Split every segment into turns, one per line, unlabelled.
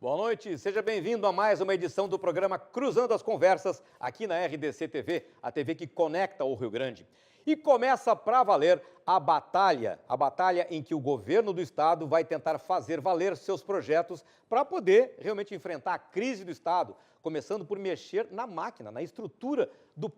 Boa noite, seja bem-vindo a mais uma edição do programa Cruzando as Conversas, aqui na RDC TV, a TV que conecta o Rio Grande. E começa para valer a batalha em que o governo do estado vai tentar fazer valer seus projetos para poder realmente enfrentar a crise do estado, começando por mexer na máquina, na estrutura do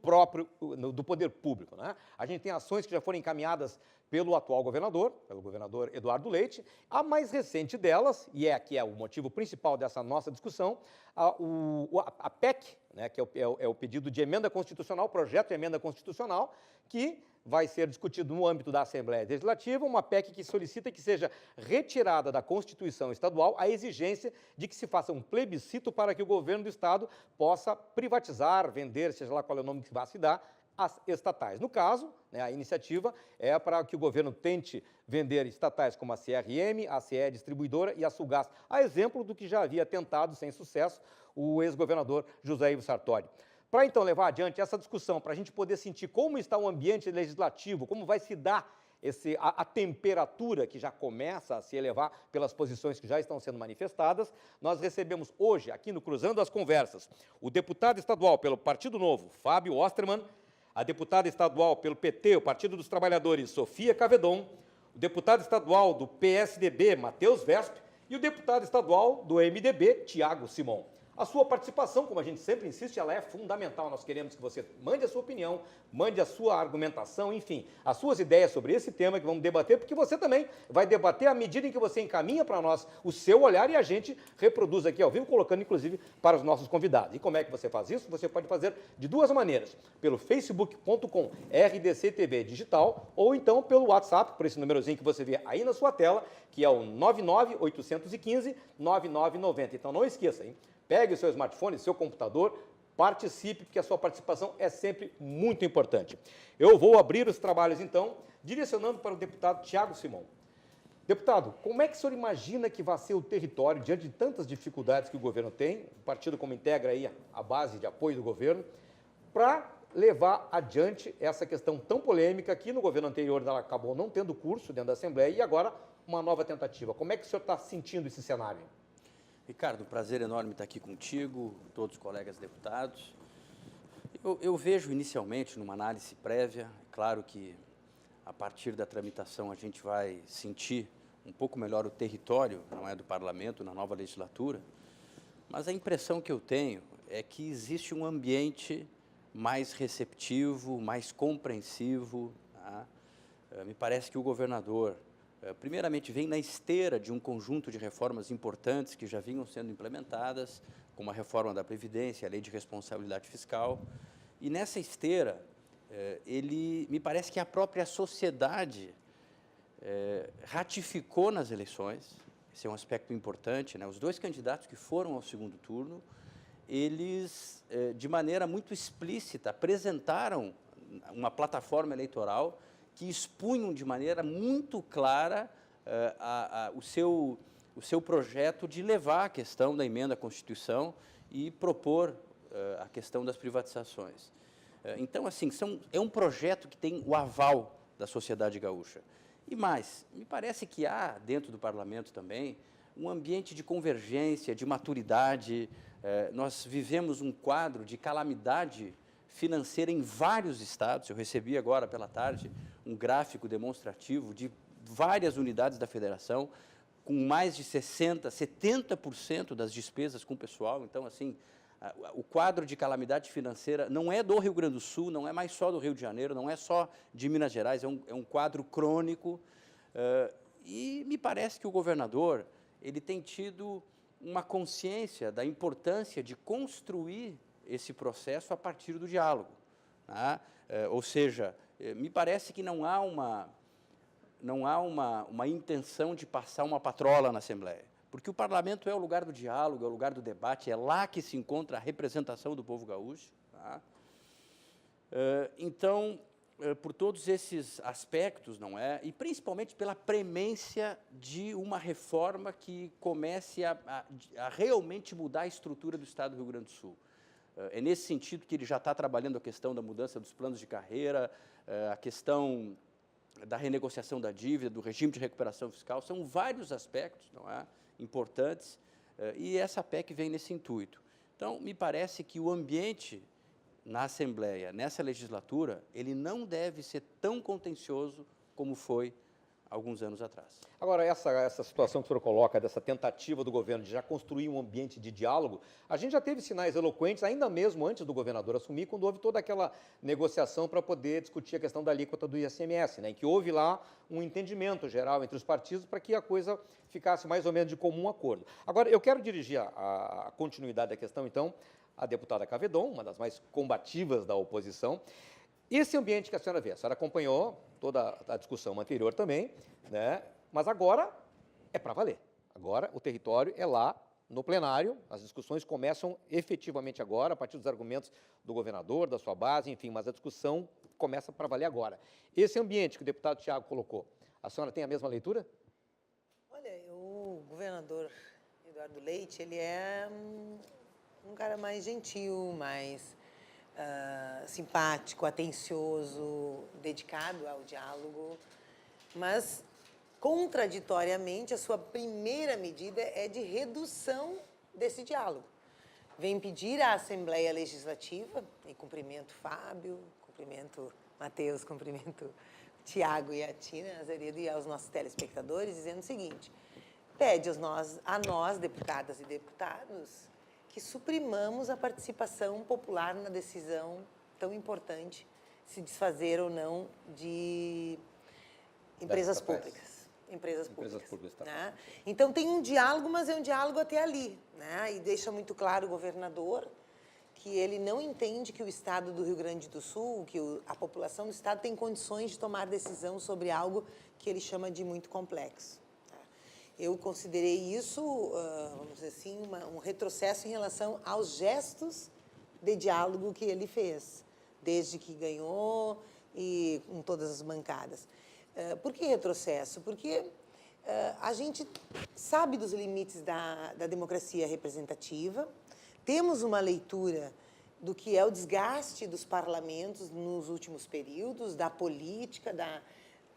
poder público, né? A gente tem ações que já foram encaminhadas pelo atual governador, pelo governador Eduardo Leite. A mais recente delas, e aqui é o motivo principal dessa nossa discussão, a PEC, né, que é o pedido de emenda constitucional, projeto de emenda constitucional, que vai ser discutido no âmbito da Assembleia Legislativa, uma PEC que solicita que seja retirada da Constituição Estadual a exigência de que se faça um plebiscito para que o governo do estado possa privatizar, vender, seja lá qual é o nome que vai se dar, as estatais. No caso, né, a iniciativa é para que o governo tente vender estatais como a CRM, a CE Distribuidora e a Sulgás, a exemplo do que já havia tentado, sem sucesso, o ex-governador José Ivo Sartori. Para, então, levar adiante essa discussão, para a gente poder sentir como está o ambiente legislativo, como vai se dar a temperatura que já começa a se elevar pelas posições que já estão sendo manifestadas, nós recebemos hoje, aqui no Cruzando as Conversas, o deputado estadual pelo Partido Novo, Fábio Osterman, a deputada estadual pelo PT, o Partido dos Trabalhadores, Sofia Cavedon, o deputado estadual do PSDB, Matheus Vesp, e o deputado estadual do MDB, Tiago Simon. A sua participação, como a gente sempre insiste, ela é fundamental. Nós queremos que você mande a sua opinião, mande a sua argumentação, enfim, as suas ideias sobre esse tema que vamos debater, porque você também vai debater à medida em que você encaminha para nós o seu olhar e a gente reproduz aqui ao vivo, colocando inclusive para os nossos convidados. E como é que você faz isso? Você pode fazer de duas maneiras, pelo facebook.com RDCTV Digital ou então pelo WhatsApp, por esse númerozinho que você vê aí na sua tela, que é o 99-815-9990. Então não esqueça, hein? Pegue o seu smartphone, seu computador, participe, porque a sua participação é sempre muito importante. Eu vou abrir os trabalhos, então, direcionando para o deputado Tiago Simon. Deputado, como é que o senhor imagina que vai ser o território, diante de tantas dificuldades que o governo tem, o partido como integra aí a base de apoio do governo, para levar adiante essa questão tão polêmica que no governo anterior ela acabou não tendo curso dentro da Assembleia e agora uma nova tentativa. Como é que o senhor está sentindo esse cenário?
Ricardo, um prazer enorme estar aqui contigo, todos os colegas deputados. Eu vejo inicialmente, numa análise prévia, claro que a partir da tramitação a gente vai sentir um pouco melhor o território, não é, do parlamento, na nova legislatura, mas a impressão que eu tenho é que existe um ambiente mais receptivo, mais compreensivo, tá? Me parece que o governador, primeiramente, vem na esteira de um conjunto de reformas importantes que já vinham sendo implementadas, como a reforma da Previdência, a Lei de Responsabilidade Fiscal, e nessa esteira, me parece que a própria sociedade ratificou nas eleições, esse é um aspecto importante, né? Os dois candidatos que foram ao segundo turno, eles, de maneira muito explícita, apresentaram uma plataforma eleitoral que expunham de maneira muito clara o seu projeto de levar a questão da emenda à Constituição e propor a questão das privatizações. Então, assim, é um projeto que tem o aval da sociedade gaúcha. E mais, me parece que há, dentro do parlamento também, um ambiente de convergência, de maturidade. Nós vivemos um quadro de calamidade financeira em vários estados. Eu recebi agora pela tarde um gráfico demonstrativo de várias unidades da federação, com mais de 60%, 70% das despesas com o pessoal. Então, assim, o quadro de calamidade financeira não é do Rio Grande do Sul, não é mais só do Rio de Janeiro, não é só de Minas Gerais, é um quadro crônico. E me parece que o governador ele tem tido uma consciência da importância de construir esse processo a partir do diálogo, tá? Ou seja, me parece que não há uma intenção de passar uma patrola na Assembleia, porque o parlamento é o lugar do diálogo, é o lugar do debate, é lá que se encontra a representação do povo gaúcho, tá? Então, por todos esses aspectos, não é? E principalmente pela premência de uma reforma que comece a realmente mudar a estrutura do Estado do Rio Grande do Sul. É nesse sentido que ele já está trabalhando a questão da mudança dos planos de carreira, a questão da renegociação da dívida, do regime de recuperação fiscal. São vários aspectos, não é, importantes E essa PEC vem nesse intuito. Então, me parece que o ambiente na Assembleia, nessa legislatura, ele não deve ser tão contencioso como foi alguns anos atrás.
Agora, essa situação que o senhor coloca, dessa tentativa do governo de já construir um ambiente de diálogo, a gente já teve sinais eloquentes, ainda mesmo antes do governador assumir, quando houve toda aquela negociação para poder discutir a questão da alíquota do ICMS, né, em que houve lá um entendimento geral entre os partidos para que a coisa ficasse mais ou menos de comum acordo. Agora, eu quero dirigir a continuidade da questão, então, à deputada Cavedon, uma das mais combativas da oposição. Esse ambiente que a senhora acompanhou toda a discussão anterior também, né? Mas agora é para valer. Agora o território é lá no plenário, as discussões começam efetivamente agora, a partir dos argumentos do governador, da sua base, enfim, mas a discussão começa para valer agora. Esse ambiente que o deputado Tiago colocou, a senhora tem a mesma leitura?
Olha, o governador Eduardo Leite, ele é um cara mais gentil, mais simpático, atencioso, dedicado ao diálogo, mas, contraditoriamente, a sua primeira medida é de redução desse diálogo. Vem pedir à Assembleia Legislativa, e cumprimento Fábio, cumprimento Matheus, cumprimento Tiago e a Tina Azeredo e aos nossos telespectadores, dizendo o seguinte: pede a nós, deputadas e deputados, que suprimamos a participação popular na decisão tão importante, se desfazer ou não de empresas públicas. Empresas públicas, né? Então, tem um diálogo, mas é um diálogo até ali, né? E deixa muito claro o governador que ele não entende que o Estado do Rio Grande do Sul, que a população do Estado tem condições de tomar decisão sobre algo que ele chama de muito complexo. Eu considerei isso, vamos dizer assim, um retrocesso em relação aos gestos de diálogo que ele fez, desde que ganhou e com todas as bancadas. Por que retrocesso? Porque a gente sabe dos limites da democracia representativa, temos uma leitura do que é o desgaste dos parlamentos nos últimos períodos, da política,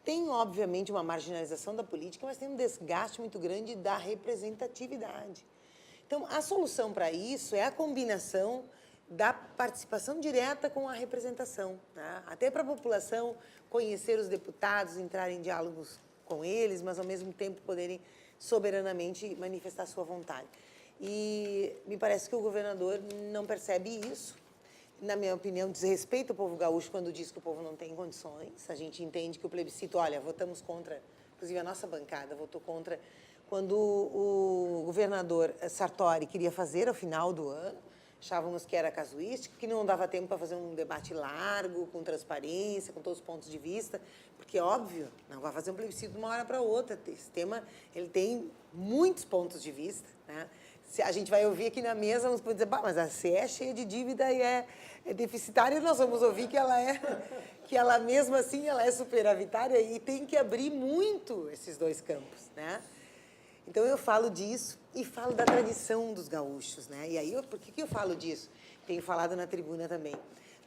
Tem, obviamente, uma marginalização da política, mas tem um desgaste muito grande da representatividade. Então, a solução para isso é a combinação da participação direta com a representação, né? Até para a população conhecer os deputados, entrar em diálogos com eles, mas, ao mesmo tempo, poderem soberanamente manifestar sua vontade. E me parece que o governador não percebe isso. Na minha opinião, desrespeita o povo gaúcho quando diz que o povo não tem condições. A gente entende que o plebiscito, olha, votamos contra, inclusive a nossa bancada votou contra, quando o governador Sartori queria fazer ao final do ano, achávamos que era casuístico, que não dava tempo para fazer um debate largo, com transparência, com todos os pontos de vista, porque, óbvio, não vai fazer um plebiscito de uma hora para outra. Esse tema, ele tem muitos pontos de vista, né? A gente vai ouvir aqui na mesa, vamos dizer, mas a CE é cheia de dívida e é deficitária, e nós vamos ouvir que ela mesmo assim, ela é superavitária e tem que abrir muito esses dois campos, né? Então, eu falo disso e falo da tradição dos gaúchos, né? E aí, por que eu falo disso? Tenho falado na tribuna também.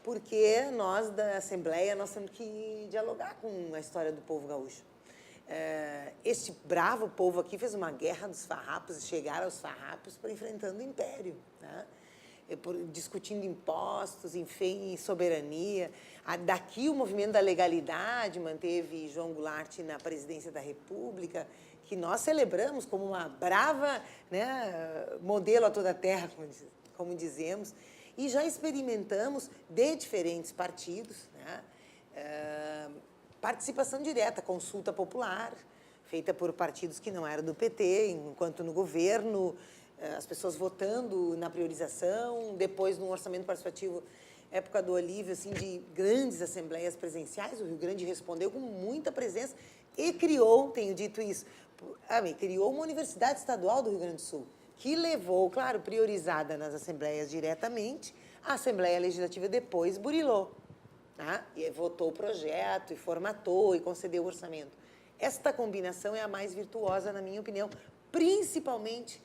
Porque nós, da Assembleia, nós temos que dialogar com a história do povo gaúcho. Este bravo povo aqui fez uma guerra dos farrapos e chegaram aos farrapos para enfrentando o império, né? Discutindo impostos, enfim, soberania. Daqui o movimento da legalidade manteve João Goulart na presidência da República, que nós celebramos como uma brava, né, modelo a toda a terra, como dizemos, e já experimentamos de diferentes partidos, né, participação direta, consulta popular, feita por partidos que não eram do PT, enquanto no governo, as pessoas votando na priorização, depois no orçamento participativo, época do Olívio, assim, de grandes assembleias presenciais, o Rio Grande respondeu com muita presença e criou, tenho dito isso, criou uma universidade estadual do Rio Grande do Sul, que levou, claro, priorizada nas assembleias diretamente, a Assembleia Legislativa depois burilou. Tá? E votou o projeto, e formatou, e concedeu o orçamento. Esta combinação é a mais virtuosa, na minha opinião, principalmente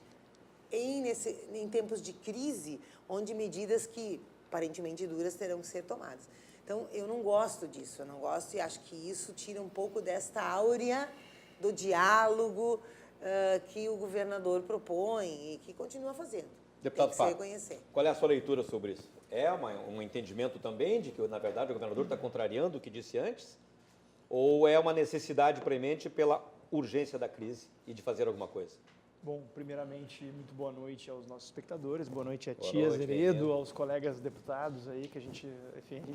em tempos de crise, onde medidas que, aparentemente duras, terão que ser tomadas. Então, eu não gosto disso, eu não gosto e acho que isso tira um pouco desta áurea do diálogo, que o governador propõe e que continua fazendo.
Deputado
Tem que se
Fábio,
reconhecer.
qual é a sua leitura sobre isso? É um entendimento também de que, na verdade, o governador está contrariando o que disse antes? Ou é uma necessidade premente pela urgência da crise e de fazer alguma coisa?
Bom, primeiramente, muito boa noite aos nossos espectadores, boa noite à
Boa
tia
noite,
Zeredo,
bem-vindo.
aos colegas deputados aí, que a gente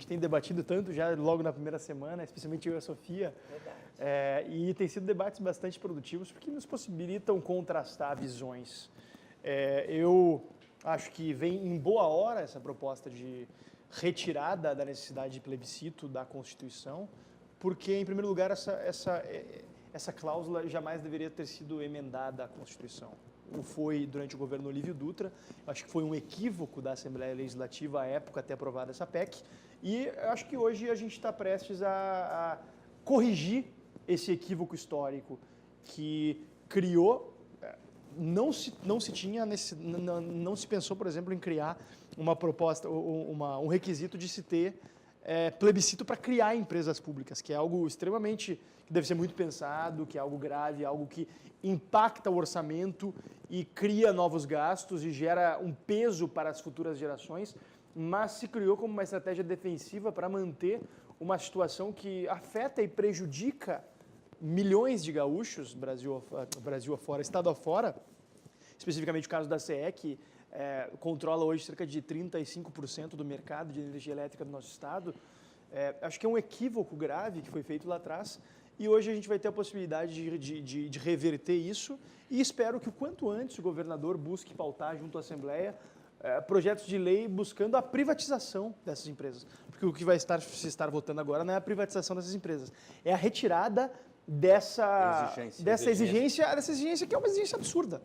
tem debatido tanto já logo na primeira semana, especialmente eu e a Sofia.
Verdade.
E tem sido debates bastante produtivos, porque nos possibilitam contrastar visões. Eu acho que vem em boa hora essa proposta de retirada da necessidade de plebiscito da Constituição, porque, em primeiro lugar, essa cláusula jamais deveria ter sido emendada à Constituição. Ou foi durante o governo Olívio Dutra, acho que foi um equívoco da Assembleia Legislativa à época ter aprovado essa PEC, e acho que hoje a gente está prestes a corrigir esse equívoco histórico que criou, não se pensou, por exemplo, em criar uma proposta, um requisito de se ter plebiscito para criar empresas públicas, que é algo extremamente, que deve ser muito pensado, que é algo grave, algo que impacta o orçamento e cria novos gastos e gera um peso para as futuras gerações, mas se criou como uma estratégia defensiva para manter uma situação que afeta e prejudica milhões de gaúchos, Brasil afora, estado afora, especificamente o caso da CE, que controla hoje cerca de 35% do mercado de energia elétrica do nosso estado. Acho que é um equívoco grave que foi feito lá atrás e hoje a gente vai ter a possibilidade de reverter isso e espero que o quanto antes o governador busque pautar junto à Assembleia projetos de lei buscando a privatização dessas empresas. Porque o que se estar votando agora não é a privatização dessas empresas, é a retirada dessa exigência que é uma exigência absurda,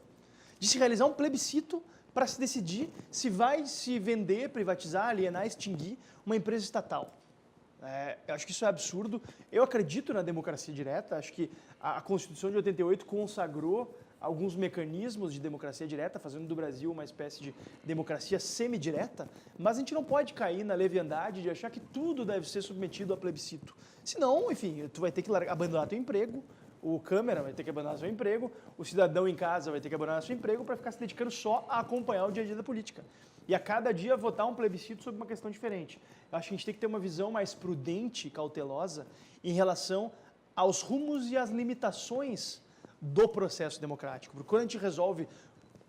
de se realizar um plebiscito para se decidir se vai se vender, privatizar, alienar, extinguir uma empresa estatal. Eu acho que isso é absurdo. Eu acredito na democracia direta, acho que a Constituição de 88 consagrou alguns mecanismos de democracia direta, fazendo do Brasil uma espécie de democracia semidireta, mas a gente não pode cair na leviandade de achar que tudo deve ser submetido a plebiscito. Senão, enfim, tu vai ter que abandonar teu emprego, o câmera vai ter que abandonar seu emprego, o cidadão em casa vai ter que abandonar seu emprego para ficar se dedicando só a acompanhar o dia a dia da política. E a cada dia votar um plebiscito sobre uma questão diferente. Eu acho que a gente tem que ter uma visão mais prudente e cautelosa em relação aos rumos e às limitações do processo democrático. Porque quando a gente resolve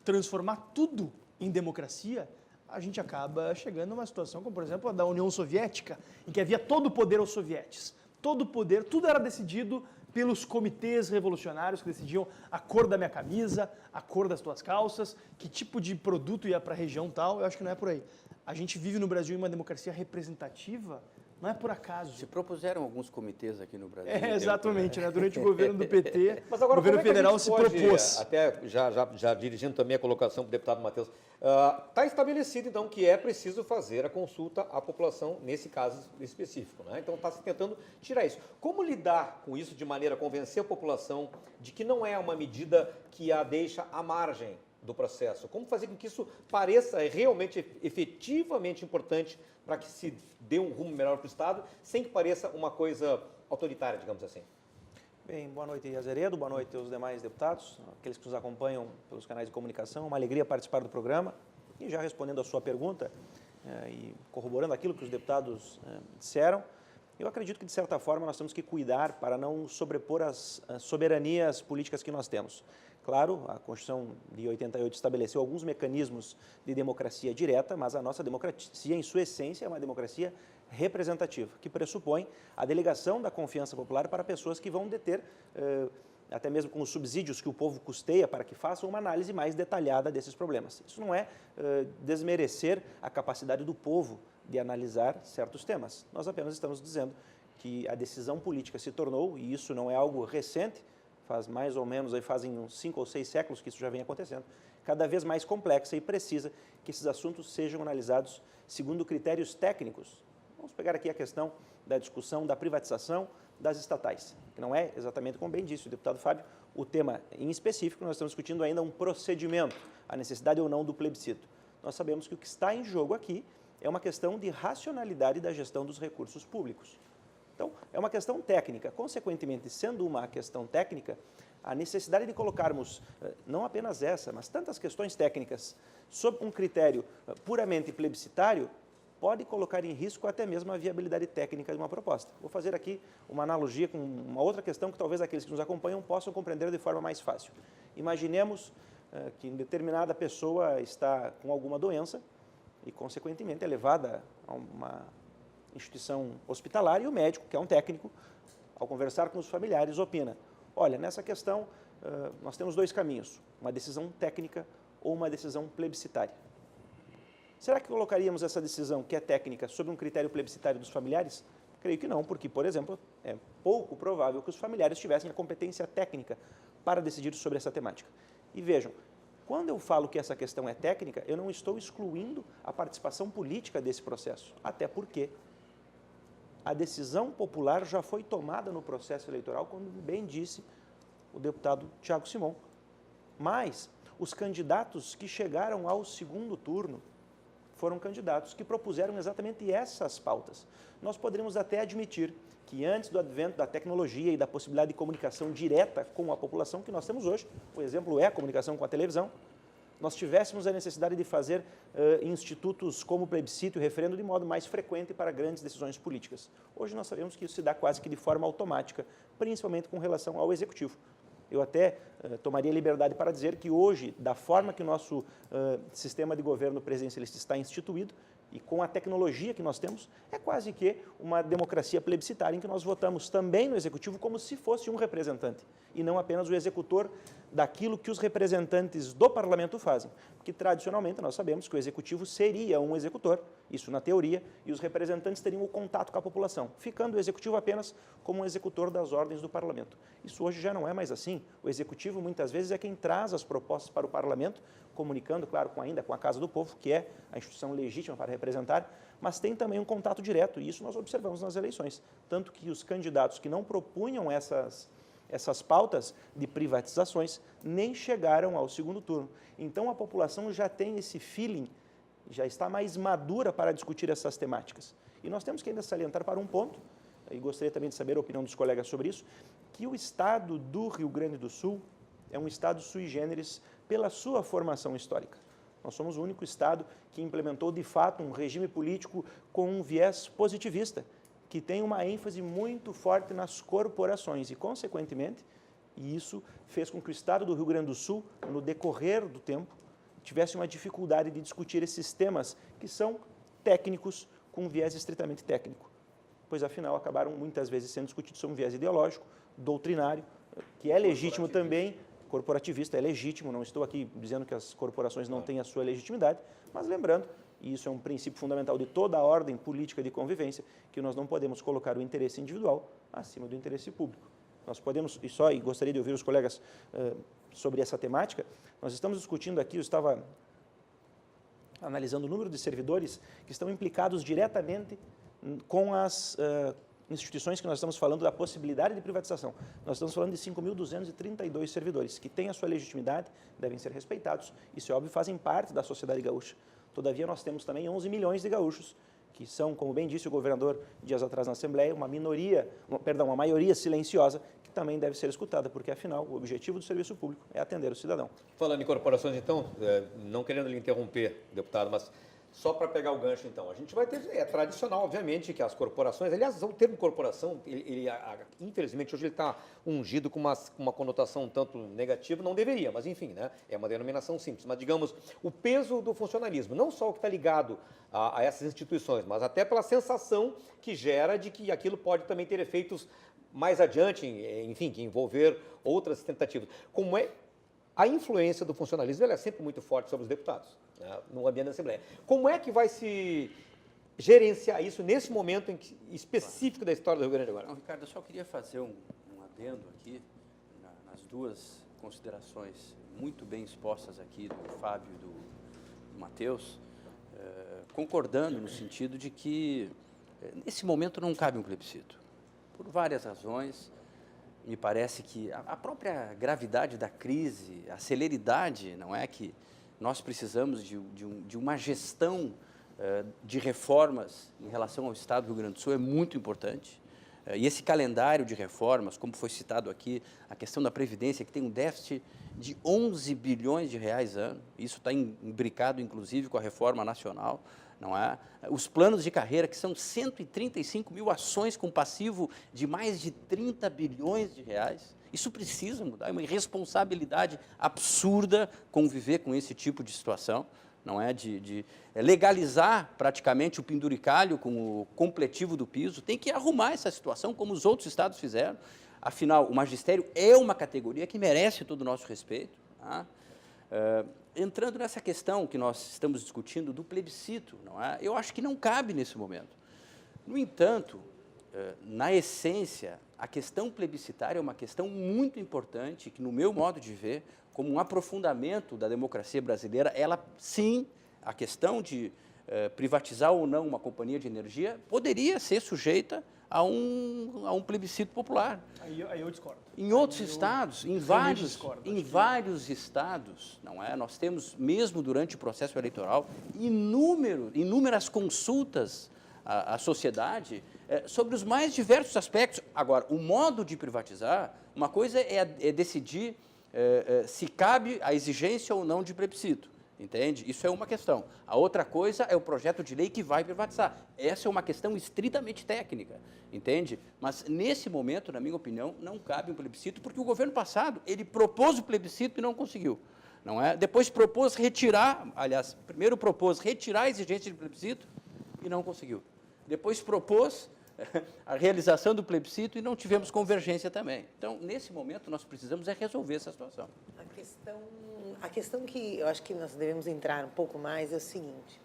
transformar tudo em democracia, a gente acaba chegando numa situação como, por exemplo, a da União Soviética, em que havia todo o poder aos sovietes. Todo o poder, tudo era decidido pelos comitês revolucionários que decidiam a cor da minha camisa, a cor das tuas calças, que tipo de produto ia para a região tal. Eu acho que não é por aí. A gente vive no Brasil em uma democracia representativa, não é por acaso.
Se propuseram alguns comitês aqui no Brasil.
Exatamente, né? Durante o governo do PT,
Mas agora,
o governo
como é que a
federal
gente
se
pode,
propôs.
até já dirigindo também a colocação para o deputado Matheus, está estabelecido, então, que é preciso fazer a consulta à população, nesse caso específico, né? Então, está se tentando tirar isso. Como lidar com isso de maneira a convencer a população de que não é uma medida que a deixa à margem do processo? Como fazer com que isso pareça realmente, efetivamente importante para que se dê um rumo melhor para o Estado, sem que pareça uma coisa autoritária, digamos assim?
Bem, boa noite, Azeredo, boa noite aos demais deputados, aqueles que nos acompanham pelos canais de comunicação. Uma alegria participar do programa. E já respondendo a sua pergunta e corroborando aquilo que os deputados disseram, eu acredito que, de certa forma, nós temos que cuidar para não sobrepor as soberanias políticas que nós temos. Claro, a Constituição de 88 estabeleceu alguns mecanismos de democracia direta, mas a nossa democracia, em sua essência, é uma democracia representativa, que pressupõe a delegação da confiança popular para pessoas que vão deter, até mesmo com os subsídios que o povo custeia, para que façam uma análise mais detalhada desses problemas. Isso não é desmerecer a capacidade do povo de analisar certos temas. Nós apenas estamos dizendo que a decisão política se tornou, e isso não é algo recente, faz mais ou menos, fazem uns 5 ou 6 séculos que isso já vem acontecendo, cada vez mais complexa e precisa que esses assuntos sejam analisados segundo critérios técnicos. Vamos pegar aqui a questão da discussão da privatização das estatais, que não é exatamente como bem disse o deputado Fábio, o tema em específico, nós estamos discutindo ainda um procedimento, a necessidade ou não do plebiscito. Nós sabemos que o que está em jogo aqui é uma questão de racionalidade da gestão dos recursos públicos. Então, é uma questão técnica. Consequentemente, sendo uma questão técnica, a necessidade de colocarmos, não apenas essa, mas tantas questões técnicas, sob um critério puramente plebiscitário, pode colocar em risco até mesmo a viabilidade técnica de uma proposta. Vou fazer aqui uma analogia com uma outra questão que talvez aqueles que nos acompanham possam compreender de forma mais fácil. Imaginemos que determinada pessoa está com alguma doença e, consequentemente, é levada a uma instituição hospitalar e o médico, que é um técnico, ao conversar com os familiares, opina: olha, nessa questão nós temos dois caminhos, uma decisão técnica ou uma decisão plebiscitária. Será que colocaríamos essa decisão, que é técnica, sob um critério plebiscitário dos familiares? Creio que não, porque, por exemplo, é pouco provável que os familiares tivessem a competência técnica para decidir sobre essa temática. E vejam, quando eu falo que essa questão é técnica, eu não estou excluindo a participação política desse processo, até porque a decisão popular já foi tomada no processo eleitoral, como bem disse o deputado Tiago Simon. Mas os candidatos que chegaram ao segundo turno foram candidatos que propuseram exatamente essas pautas. Nós poderíamos até admitir que antes do advento da tecnologia e da possibilidade de comunicação direta com a população que nós temos hoje, o exemplo é a comunicação com a televisão, nós tivéssemos a necessidade de fazer institutos como plebiscito e referendo de modo mais frequente para grandes decisões políticas. Hoje nós sabemos que isso se dá quase que de forma automática, principalmente com relação ao executivo. Eu até tomaria liberdade para dizer que hoje, da forma que o nosso sistema de governo presidencialista está instituído, e com a tecnologia que nós temos, é quase que uma democracia plebiscitária em que nós votamos também no executivo como se fosse um representante, e não apenas o executor daquilo que os representantes do parlamento fazem. Porque, tradicionalmente, nós sabemos que o executivo seria um executor, isso na teoria, e os representantes teriam o contato com a população, ficando o executivo apenas como um executor das ordens do parlamento. Isso hoje já não é mais assim. O executivo, muitas vezes, é quem traz as propostas para o parlamento, comunicando, claro, ainda com a Casa do Povo, que é a instituição legítima para representar, mas tem também um contato direto, e isso nós observamos nas eleições. Tanto que os candidatos que não propunham essas pautas de privatizações nem chegaram ao segundo turno. Então, a população já tem esse feeling, já está mais madura para discutir essas temáticas. E nós temos que ainda salientar para um ponto, e gostaria também de saber a opinião dos colegas sobre isso, que o estado do Rio Grande do Sul é um estado sui generis pela sua formação histórica. Nós somos o único estado que implementou, de fato, um regime político com um viés positivista, que tem uma ênfase muito forte nas corporações e, consequentemente, isso fez com que o estado do Rio Grande do Sul, no decorrer do tempo, tivesse uma dificuldade de discutir esses temas que são técnicos com um viés estritamente técnico, pois, afinal, acabaram muitas vezes sendo discutidos sob um viés ideológico, doutrinário, que é legítimo também, corporativista, é legítimo, não estou aqui dizendo que as corporações não têm a sua legitimidade, mas lembrando, e isso é um princípio fundamental de toda a ordem política de convivência, que nós não podemos colocar o interesse individual acima do interesse público. Nós podemos, e gostaria de ouvir os colegas sobre essa temática, nós estamos discutindo aqui, eu estava analisando o número de servidores que estão implicados diretamente com as instituições que nós estamos falando da possibilidade de privatização. Nós estamos falando de 5.232 servidores, que têm a sua legitimidade, devem ser respeitados, isso é óbvio, fazem parte da sociedade gaúcha. Todavia, nós temos também 11 milhões de gaúchos, que são, como bem disse o governador dias atrás na Assembleia, uma maioria silenciosa, que também deve ser escutada, porque, afinal, o objetivo do serviço público é atender o cidadão.
Falando em corporações, então, não querendo lhe interromper, deputado, mas só para pegar o gancho, então, a gente vai ter, é tradicional, obviamente, que as corporações, aliás, o termo corporação, infelizmente, hoje ele está ungido com uma conotação um tanto negativa, não deveria, mas enfim, né, é uma denominação simples. Mas, digamos, o peso do funcionalismo, não só o que está ligado a essas instituições, mas até pela sensação que gera de que aquilo pode também ter efeitos mais adiante, enfim, que envolver outras tentativas. Como é a influência do funcionalismo, ela é sempre muito forte sobre os deputados, né, no ambiente da Assembleia. Como é que vai se gerenciar isso nesse momento específico da história do Rio Grande agora?
Não, Ricardo, eu só queria fazer um adendo aqui nas duas considerações muito bem expostas aqui do Fábio e do Matheus, concordando no sentido de que nesse momento não cabe um plebiscito, por várias razões. Me parece que a própria gravidade da crise, a celeridade, não é, que nós precisamos de uma gestão de reformas em relação ao Estado do Rio Grande do Sul é muito importante. E esse calendário de reformas, como foi citado aqui, a questão da Previdência, que tem um déficit de 11 bilhões de reais ano, isso está imbricado, inclusive, com a reforma nacional, não é? Os planos de carreira, que são 135 mil ações com passivo de mais de 30 bilhões de reais, isso precisa mudar, é uma irresponsabilidade absurda conviver com esse tipo de situação, não é? De legalizar praticamente o penduricalho com o completivo do piso, tem que arrumar essa situação, como os outros estados fizeram. Afinal, o magistério é uma categoria que merece todo o nosso respeito. Tá? Entrando nessa questão que nós estamos discutindo do plebiscito, não é? Eu acho que não cabe nesse momento. No entanto, na essência, a questão plebiscitária é uma questão muito importante, que, no meu modo de ver, como um aprofundamento da democracia brasileira, ela, sim, a questão de privatizar ou não uma companhia de energia poderia ser sujeita a um plebiscito popular.
Aí eu discordo.
Em outros estados, em vários estados, não é? Nós temos, mesmo durante o processo eleitoral, inúmeras consultas à sociedade sobre os mais diversos aspectos. Agora, o modo de privatizar, uma coisa é decidir se cabe a exigência ou não de plebiscito. Entende? Isso é uma questão. A outra coisa é o projeto de lei que vai privatizar. Essa é uma questão estritamente técnica, entende? Mas, nesse momento, na minha opinião, não cabe um plebiscito, porque o governo passado, ele propôs o plebiscito e não conseguiu. Não é? Depois propôs retirar, aliás, primeiro propôs retirar a exigência de plebiscito e não conseguiu. Depois propôs a realização do plebiscito e não tivemos convergência também. Então, nesse momento, nós precisamos resolver essa situação.
A questão que eu acho que nós devemos entrar um pouco mais é o seguinte.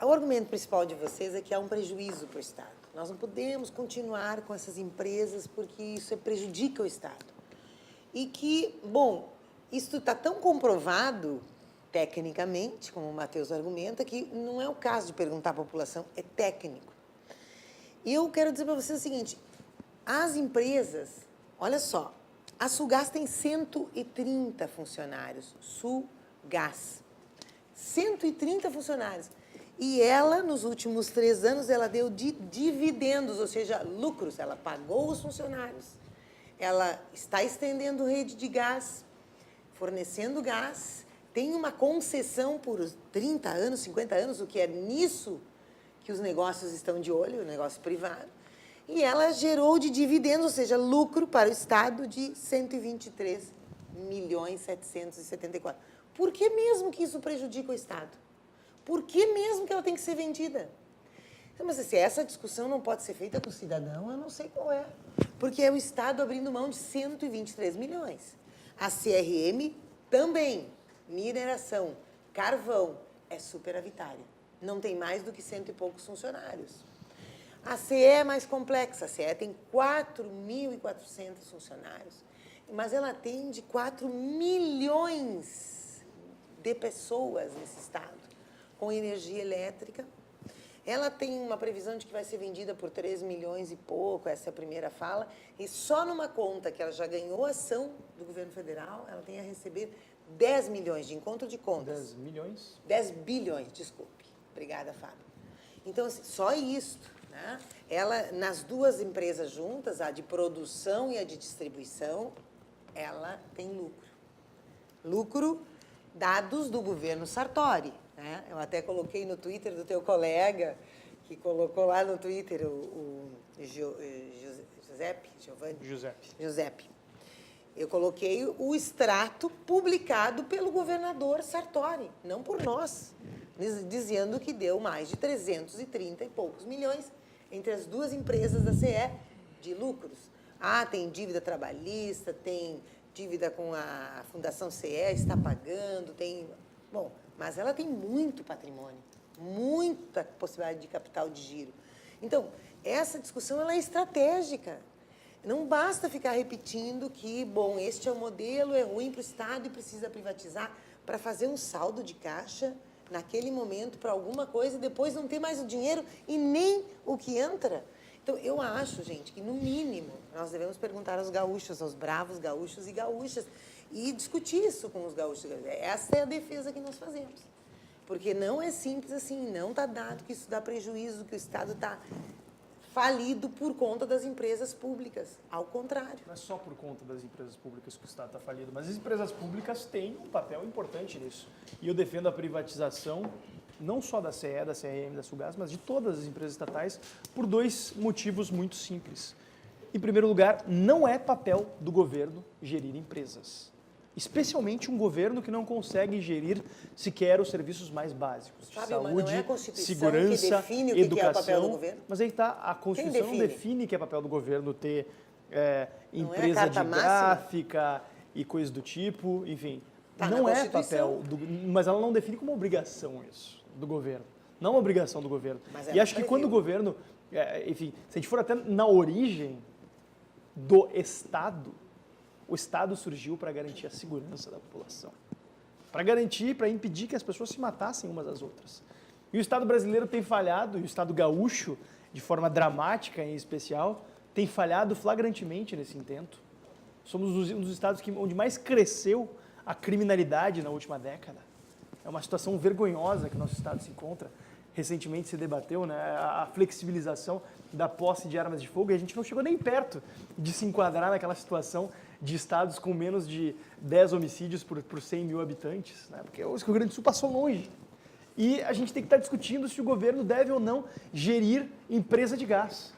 O argumento principal de vocês é que há um prejuízo para o Estado. Nós não podemos continuar com essas empresas porque isso prejudica o Estado. E que, bom, isso está tão comprovado tecnicamente, como o Matheus argumenta, que não é o caso de perguntar à população, é técnico. E eu quero dizer para vocês o seguinte, as empresas, olha só, a Sulgás tem 130 funcionários, Sulgás, 130 funcionários. E ela, nos últimos 3 anos, ela deu de dividendos, ou seja, lucros, ela pagou os funcionários. Ela está estendendo rede de gás, fornecendo gás, tem uma concessão por 30 anos, 50 anos, o que é nisso que os negócios estão de olho, o negócio privado. E ela gerou de dividendos, ou seja, lucro para o Estado de 123.774.000. Por que mesmo que isso prejudica o Estado? Por que mesmo que ela tem que ser vendida? Então, mas se essa discussão não pode ser feita com o cidadão, eu não sei qual é. Porque é o Estado abrindo mão de 123 milhões. A CRM também, mineração, carvão, é superavitária. Não tem mais do que 100 e poucos funcionários. A CE é mais complexa, a CE tem 4.400 funcionários, mas ela atende 4 milhões de pessoas nesse estado, com energia elétrica. Ela tem uma previsão de que vai ser vendida por 3 milhões e pouco, essa é a primeira fala, e só numa conta que ela já ganhou ação do governo federal, ela tem a receber 10 milhões de encontro de contas.
10 milhões?
10 bilhões, desculpe. Obrigada, Fábio. Então, assim, só isto. Ela, nas duas empresas juntas, a de produção e a de distribuição, ela tem lucro. Lucro, dados do governo Sartori. Né? Eu até coloquei no Twitter do teu colega, que colocou lá no Twitter o Giuseppe. Eu coloquei o extrato publicado pelo governador Sartori, não por nós, dizendo que deu mais de 330 e poucos milhões entre as duas empresas da CE de lucros. Tem dívida trabalhista, tem dívida com a Fundação CE, está pagando, tem... Bom, mas ela tem muito patrimônio, muita possibilidade de capital de giro. Então, essa discussão ela é estratégica. Não basta ficar repetindo que, bom, este é o modelo, é ruim para o Estado e precisa privatizar para fazer um saldo de caixa naquele momento para alguma coisa e depois não ter mais o dinheiro e nem o que entra. Então, eu acho, gente, que no mínimo nós devemos perguntar aos gaúchos, aos bravos gaúchos e gaúchas e discutir isso com os gaúchos. Essa é a defesa que nós fazemos. Porque não é simples assim, não está dado que isso dá prejuízo, que o Estado está falido por conta das empresas públicas. Ao contrário.
Não é só por conta das empresas públicas que o Estado está falido, mas as empresas públicas têm um papel importante nisso. E eu defendo a privatização, não só da CE, da CRM, da Sulgás, mas de todas as empresas estatais, por dois motivos muito simples. Em primeiro lugar, não é papel do governo gerir empresas. Especialmente um governo que não consegue gerir sequer os serviços mais básicos de
Fábio, mas
saúde,
não é a Constituição
segurança,
que define o que
educação.
é o papel do governo?
Mas aí está, a Constituição
define?
define que é papel do governo ter
Não é a
empresa de
carta máxima?
gráfica e coisas do tipo, enfim.
Tá
não
na
é
Constituição.
papel, mas ela não define como obrigação isso, do governo. Não é uma obrigação do governo.
Mas
E
ela
acho que
previu.
quando o governo, enfim, se a gente for até na origem do Estado, o Estado surgiu para garantir a segurança da população. Para garantir, para impedir que as pessoas se matassem umas às outras. E o Estado brasileiro tem falhado, e o Estado gaúcho, de forma dramática em especial, tem falhado flagrantemente nesse intento. Somos um dos estados onde mais cresceu a criminalidade na última década. É uma situação vergonhosa que o nosso estado se encontra. Recentemente se debateu, né, a flexibilização da posse de armas de fogo, e a gente não chegou nem perto de se enquadrar naquela situação de estados com menos de 10 homicídios por 100 mil habitantes, né, porque o Rio Grande do Sul passou longe. E a gente tem que estar discutindo se o governo deve ou não gerir empresa de gás.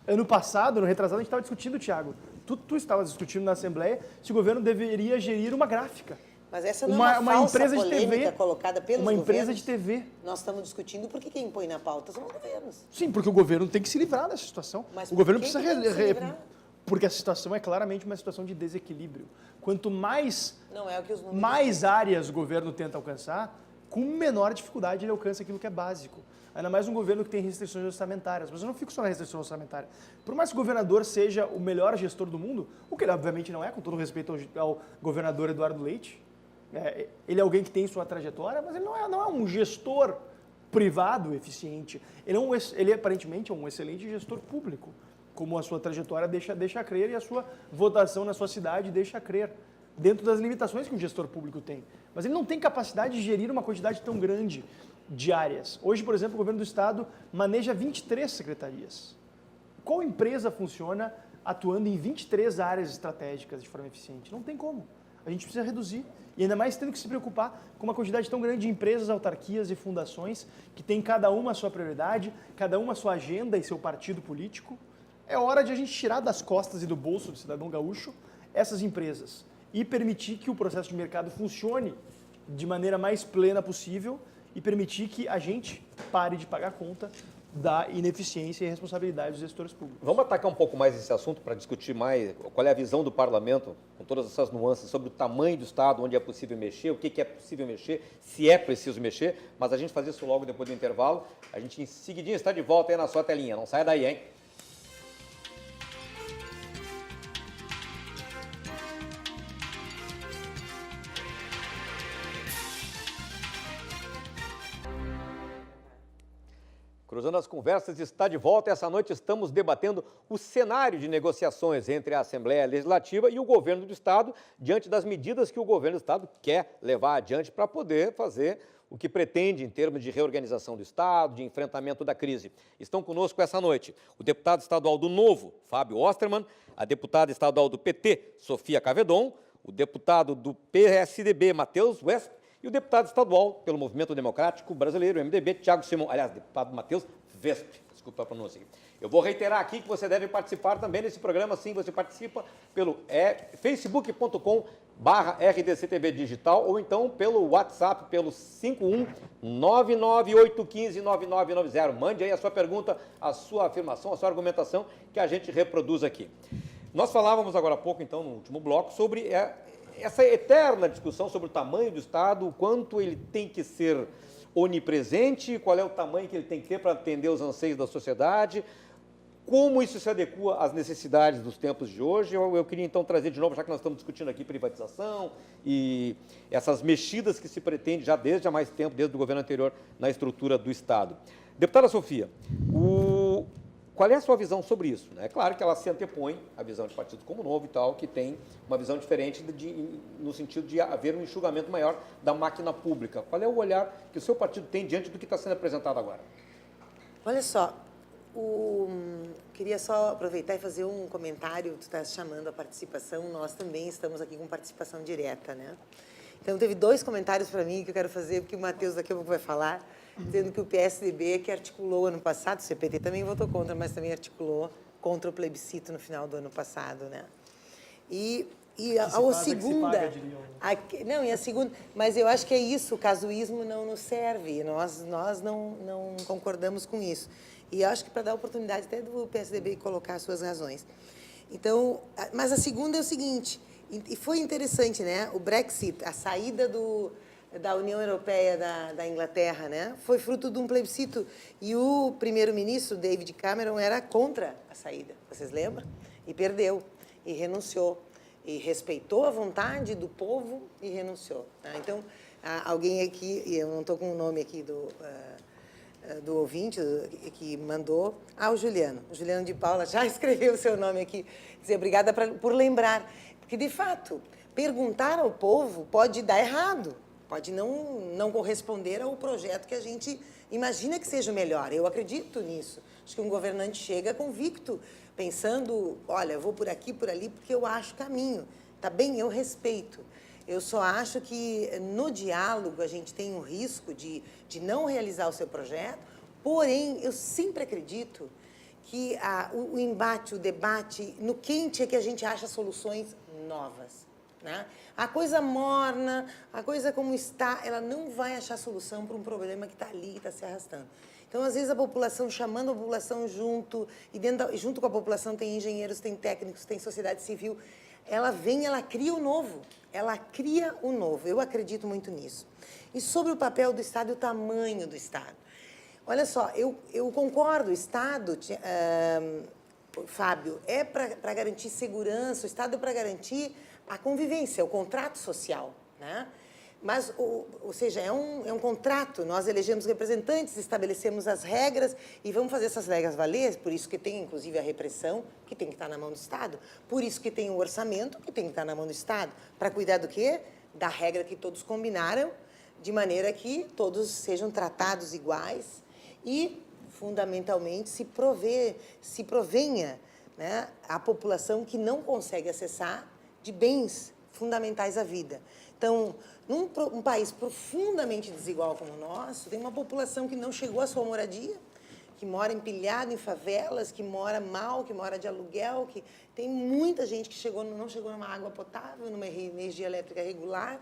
Ano passado, no retrasado, a gente estava discutindo, Thiago, tu estavas discutindo na Assembleia se o governo deveria gerir uma gráfica.
Mas essa não é uma falsa
empresa de
polêmica
TV,
colocada pelos
uma empresa
governos.
de TV.
Nós estamos discutindo porque quem põe na pauta são os governos.
Sim, porque o governo tem que se livrar dessa situação.
Mas
o governo
por que
precisa
que tem que se livrar?
porque a situação é claramente uma situação de desequilíbrio. Quanto mais
Não é o que os números
mais áreas o governo tenta alcançar, com menor dificuldade ele alcança aquilo que é básico. Ainda mais um governo que tem restrições orçamentárias. Mas eu não fico só na restrição orçamentária. Por mais que o governador seja o melhor gestor do mundo, o que ele obviamente não é, com todo respeito ao governador Eduardo Leite, ele é alguém que tem sua trajetória, mas ele não é um gestor privado eficiente. Ele aparentemente é um excelente gestor público, como a sua trajetória deixa crer e a sua votação na sua cidade deixa crer, dentro das limitações que um gestor público tem. Mas ele não tem capacidade de gerir uma quantidade tão grande de áreas. Hoje, por exemplo, o governo do estado maneja 23 secretarias. Qual empresa funciona atuando em 23 áreas estratégicas de forma eficiente? Não tem como. A gente precisa reduzir. E ainda mais tendo que se preocupar com uma quantidade tão grande de empresas, autarquias e fundações que tem cada uma a sua prioridade, cada uma a sua agenda e seu partido político. É hora de a gente tirar das costas e do bolso do cidadão gaúcho essas empresas e permitir que o processo de mercado funcione de maneira mais plena possível e permitir que a gente pare de pagar conta da ineficiência e responsabilidade dos gestores públicos.
Vamos atacar um pouco mais esse assunto para discutir mais qual é a visão do parlamento, com todas essas nuances, sobre o tamanho do Estado, onde é possível mexer, o que é possível mexer, se é preciso mexer, mas a gente faz isso logo depois do intervalo. A gente em seguidinho está de volta aí na sua telinha, não sai daí, hein? Cruzando as Conversas está de volta. Essa noite estamos debatendo o cenário de negociações entre a Assembleia Legislativa e o governo do Estado, diante das medidas que o governo do Estado quer levar adiante para poder fazer o que pretende em termos de reorganização do Estado, de enfrentamento da crise. Estão conosco essa noite o deputado estadual do Novo, Fábio Osterman, a deputada estadual do PT, Sofia Cavedon, o deputado do PSDB, Matheus Wesp, e o deputado estadual pelo Movimento Democrático Brasileiro, MDB, Thiago Simão, aliás, deputado Matheus Wesp, desculpa a pronúncia aqui. Eu vou reiterar aqui que você deve participar também desse programa, sim, você participa pelo facebook.com/RDCTV Digital ou então pelo WhatsApp, pelo 51998159990. Mande aí a sua pergunta, a sua afirmação, a sua argumentação, que a gente reproduz aqui. Nós falávamos agora há pouco, então, no último bloco, sobre essa eterna discussão sobre o tamanho do Estado, o quanto ele tem que ser onipresente, qual é o tamanho que ele tem que ter para atender os anseios da sociedade, como isso se adequa às necessidades dos tempos de hoje. Eu queria então trazer de novo, já que nós estamos discutindo aqui privatização e essas mexidas que se pretende já desde há mais tempo, desde o governo anterior, na estrutura do Estado. Deputada Sofia, qual é a sua visão sobre isso? É claro que ela se antepõe à visão de partidos como o Novo e tal, que tem uma visão diferente no sentido de haver um enxugamento maior da máquina pública. Qual é o olhar que o seu partido tem diante do que está sendo apresentado agora?
Olha só, queria só aproveitar e fazer um comentário. Tu estás chamando a participação, nós também estamos aqui com participação direta, né? Então, teve 2 comentários para mim que eu quero fazer, porque o Matheus daqui a pouco vai falar, dizendo que o PSDB, que articulou ano passado, o CPT também votou contra, mas também articulou contra o plebiscito no final do ano passado, né? E a segunda... Não, e a segunda... Mas eu acho que é isso, o casuísmo não nos serve, nós não concordamos com isso. E eu acho que para dar oportunidade até do PSDB colocar as suas razões. Então, mas a segunda é o seguinte, e foi interessante, né? O Brexit, a saída da União Europeia da Inglaterra, né? Foi fruto de um plebiscito. E o primeiro-ministro, David Cameron, era contra a saída, vocês lembram? E perdeu, e renunciou. E respeitou a vontade do povo e renunciou. Tá? Então, alguém aqui, e eu não estou com o nome aqui do ouvinte que mandou, o Juliano de Paula já escreveu o seu nome aqui, dizer obrigada por lembrar, porque de fato, perguntar ao povo pode dar errado, pode não corresponder ao projeto que a gente imagina que seja o melhor, eu acredito nisso, acho que um governante chega convicto, pensando, olha, eu vou por aqui, por ali, porque eu acho caminho, tá bem, eu respeito. Eu só acho que no diálogo a gente tem um risco de não realizar o seu projeto, porém, eu sempre acredito que o embate, o debate, no quente é que a gente acha soluções novas. Né? A coisa morna, a coisa como está, ela não vai achar solução para um problema que está ali, que está se arrastando. Então, às vezes, a população, chamando a população junto, e junto com a população tem engenheiros, tem técnicos, tem sociedade civil, ela vem, ela cria o novo. Ela cria o novo. Eu acredito muito nisso. E sobre o papel do Estado e o tamanho do Estado. Olha só, eu concordo, o Estado, Fábio, é para garantir segurança, o Estado é para garantir a convivência, o contrato social, né? Mas, ou seja, é um contrato, nós elegemos representantes, estabelecemos as regras e vamos fazer essas regras valer, por isso que tem, inclusive, a repressão, que tem que estar na mão do Estado, por isso que tem o orçamento, que tem que estar na mão do Estado, para cuidar do quê? Da regra que todos combinaram, de maneira que todos sejam tratados iguais e, fundamentalmente, se provenha, né, a população que não consegue acessar de bens fundamentais à vida. Então, num país profundamente desigual como o nosso, tem uma população que não chegou à sua moradia, que mora empilhada em favelas, que mora mal, que mora de aluguel, que tem muita gente que não chegou numa água potável, numa energia elétrica regular,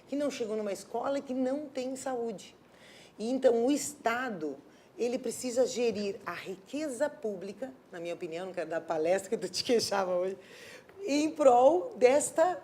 que não chegou numa escola e que não tem saúde. E, então, o Estado, ele precisa gerir a riqueza pública, na minha opinião, não quero dar palestra que tu te queixava hoje, em prol desta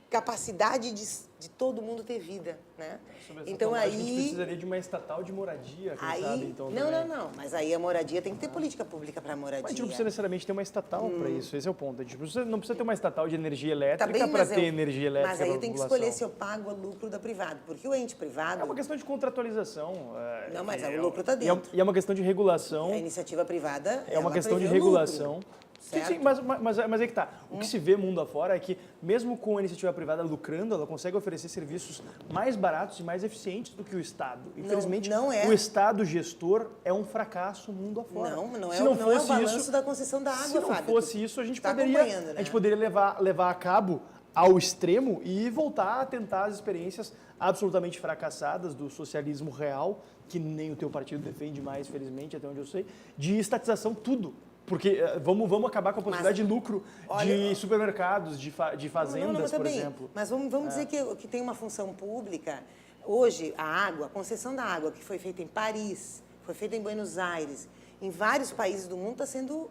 capacidade de todo mundo ter vida, né? Então aí
a gente precisaria de uma estatal de moradia, quem sabe, então.
Não, mas aí a moradia tem que ter política pública para moradia.
Mas a gente não precisa necessariamente ter uma estatal para isso, esse é o ponto. A gente não precisa ter uma estatal de energia elétrica para ter energia elétrica.
Mas aí eu tenho que escolher se eu pago o lucro da privada, porque o ente privado...
É uma questão de contratualização.
Não, mas o lucro está dentro.
E é uma questão de regulação.
A iniciativa privada...
É uma questão de regulação.
Certo?
Sim, mas aí que tá. O que se vê mundo afora é que, mesmo com a iniciativa privada lucrando, ela consegue oferecer serviços mais baratos e mais eficientes do que o Estado. Infelizmente,
não é.
O Estado gestor é um fracasso mundo afora.
Não é o balanço da concessão da água, Fábio.
Se não fosse isso, a gente poderia levar a cabo ao extremo e voltar a tentar as experiências absolutamente fracassadas do socialismo real, que nem o teu partido defende mais, felizmente, até onde eu sei, de estatização tudo. Porque vamos acabar com a possibilidade de lucro de supermercados, de fazendas, por exemplo.
Mas vamos dizer que tem uma função pública. Hoje, a água, a concessão da água, que foi feita em Paris, foi feita em Buenos Aires, em vários países do mundo, está sendo